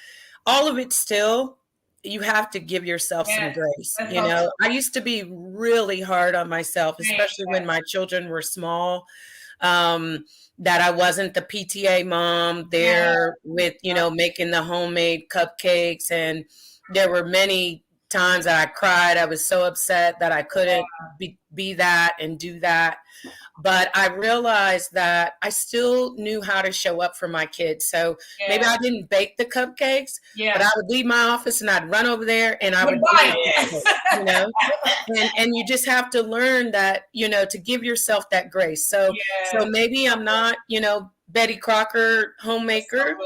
all of it still, you have to give yourself some grace. I used to be really hard on myself, especially when my children were small. That I wasn't the PTA mom there with, making the homemade cupcakes. And there were many times that I cried. I was so upset that I couldn't be that and do that. But I realized that I still knew how to show up for my kids. So maybe I didn't bake the cupcakes, but I would leave my office and I'd run over there and I would and you just have to learn that, to give yourself that grace. So maybe I'm not, Betty Crocker homemaker,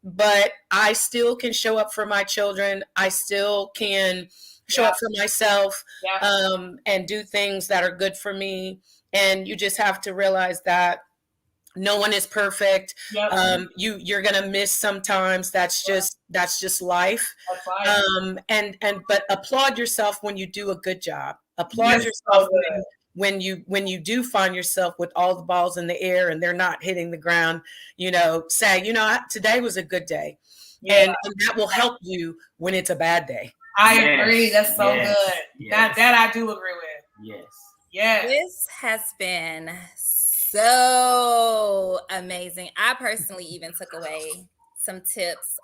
but I still can show up for my children. I still can show up for myself and do things that are good for me. And you just have to realize that no one is perfect. You're gonna miss sometimes. That's just life. But applaud yourself when you do a good job. Applaud yourself when you do find yourself with all the balls in the air and they're not hitting the ground. Say, today was a good day, and that will help you when it's a bad day. I agree. That's so good. That I do agree with. Yes. This has been so amazing. I personally even took away some tips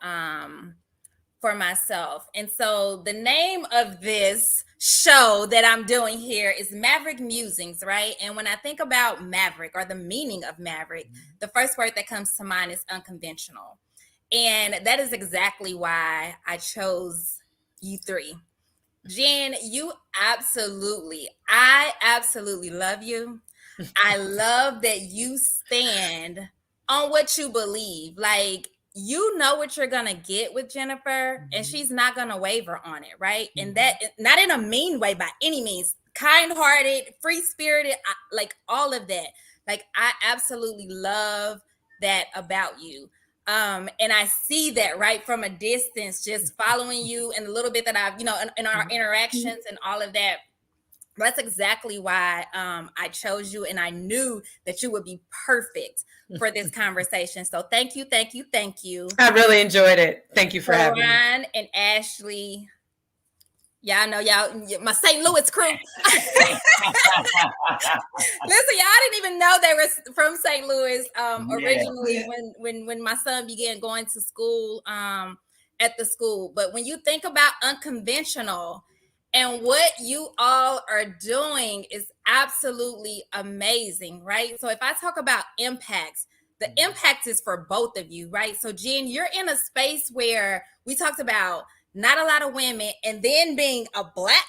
for myself. And so the name of this show that I'm doing here is Maverick Musings, right? And when I think about Maverick, or the meaning of Maverick, the first word that comes to mind is unconventional. And that is exactly why I chose you three. Jen, I absolutely love you. I love that you stand on what you believe. Like, you know what you're going to get with Jennifer, and she's not going to waver on it, right? And that, not in a mean way by any means, kind-hearted, free-spirited, like all of that. Like, I absolutely love that about you. And I see that right from a distance, just following you and a little bit that I've, in our interactions and all of that. That's exactly why I chose you, and I knew that you would be perfect for this conversation. So thank you. I really enjoyed it. Thank you for having me. Ron and Ashley, Yeah, I know y'all, my St. Louis crew. Listen, y'all didn't even know they were from St. Louis originally when my son began going to school at the school. But when you think about unconventional and what you all are doing is absolutely amazing, right? So if I talk about impacts, the impact is for both of you, right? So Jen, you're in a space where we talked about not a lot of women, and then being a Black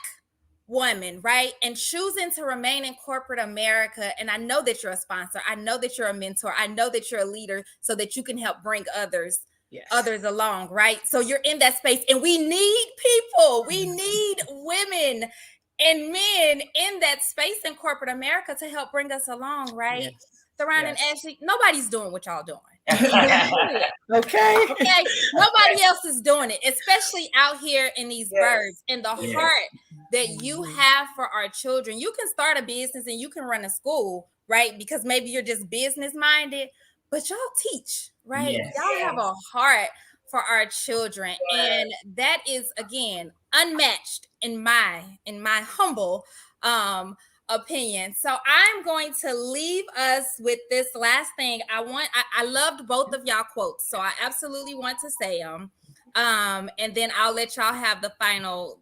woman, right? And choosing to remain in corporate America. And I know that you're a sponsor. I know that you're a mentor. I know that you're a leader so that you can help bring others along, right? So you're in that space, and we need people. We need women and men in that space in corporate America to help bring us along, right? Yes. Theron and Ashley, nobody's doing what y'all doing. Okay. Nobody else is doing it, especially out here in these birds, and the heart that you have for our children. You can start a business and you can run a school, right? Because maybe you're just business minded, but y'all teach, right? Y'all have a heart for our children, and that is, again, unmatched in my humble opinion. So I'm going to leave us with this last thing. I loved both of y'all quotes, so I absolutely want to say them. And then I'll let y'all have the final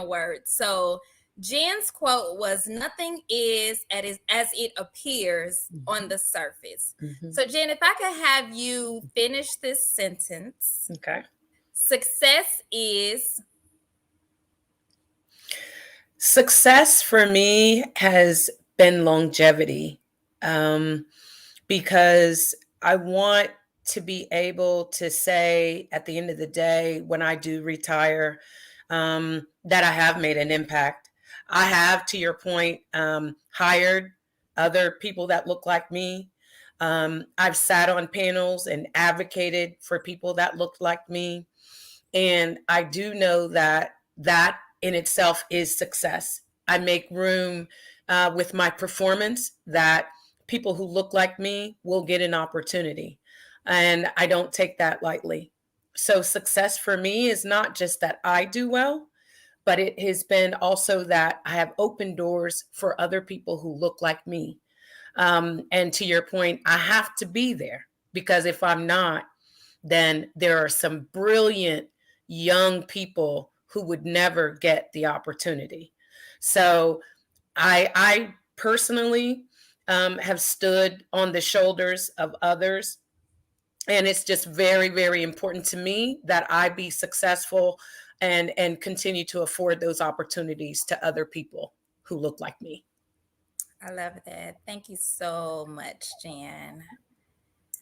word. So Jen's quote was, "Nothing is as it appears on the surface." So Jen, if I could have you finish this sentence. Okay. Success for me has been longevity, because I want to be able to say at the end of the day, when I do retire, that I have made an impact. I have, to your point, hired other people that look like me. I've sat on panels and advocated for people that looked like me. And I do know that in itself is success. I make room with my performance that people who look like me will get an opportunity. And I don't take that lightly. So success for me is not just that I do well, but it has been also that I have opened doors for other people who look like me. And to your point, I have to be there, because if I'm not, then there are some brilliant young people who would never get the opportunity. So I personally have stood on the shoulders of others. And it's just very, very important to me that I be successful and continue to afford those opportunities to other people who look like me. I love that. Thank you so much, Jen.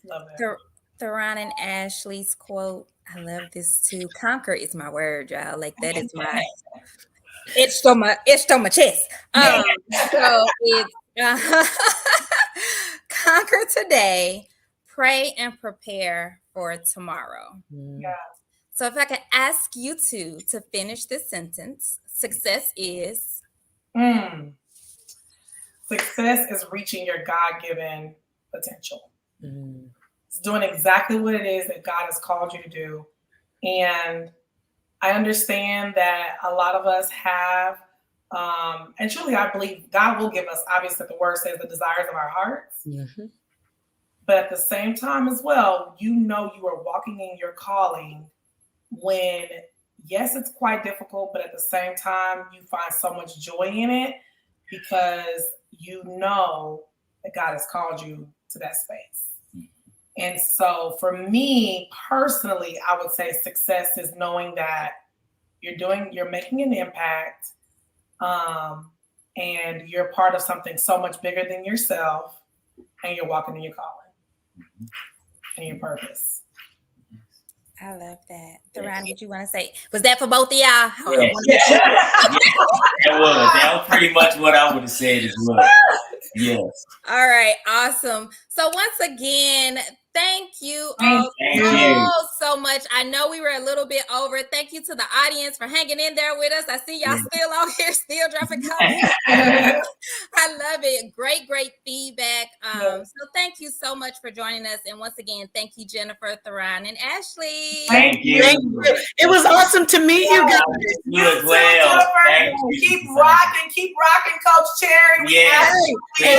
Love that. Theron and Ashley's quote, I love this too. Conquer is my word, y'all. Like, that is my it's on my chest. So it's conquer today, pray and prepare for tomorrow. Yeah. So if I could ask you to finish this sentence, success is Success is reaching your God-given potential. It's doing exactly what it is that God has called you to do. And I understand that a lot of us have, and truly I believe God will give us, obviously the word says, the desires of our hearts. But at the same time as well, you are walking in your calling when, yes, it's quite difficult, but at the same time, you find so much joy in it because you know that God has called you to that space. And so for me personally, I would say success is knowing that you're making an impact, and you're part of something so much bigger than yourself, and you're walking in your calling and your purpose. I love that. Theron, what you want to say? Was that for both of y'all? That was pretty much what I would have said as well. Yes. All right, awesome. So once again, thank you all so much. I know we were a little bit over. Thank you to the audience for hanging in there with us. I see y'all still out here, still dropping comments. I love love it. Great feedback. Yes. So thank you so much for joining us. And once again, thank you, Jennifer, Theron, and Ashley. Thank you. It was awesome to meet you guys. You as well. Thank you. Keep rocking, Coach Cherry. Yes.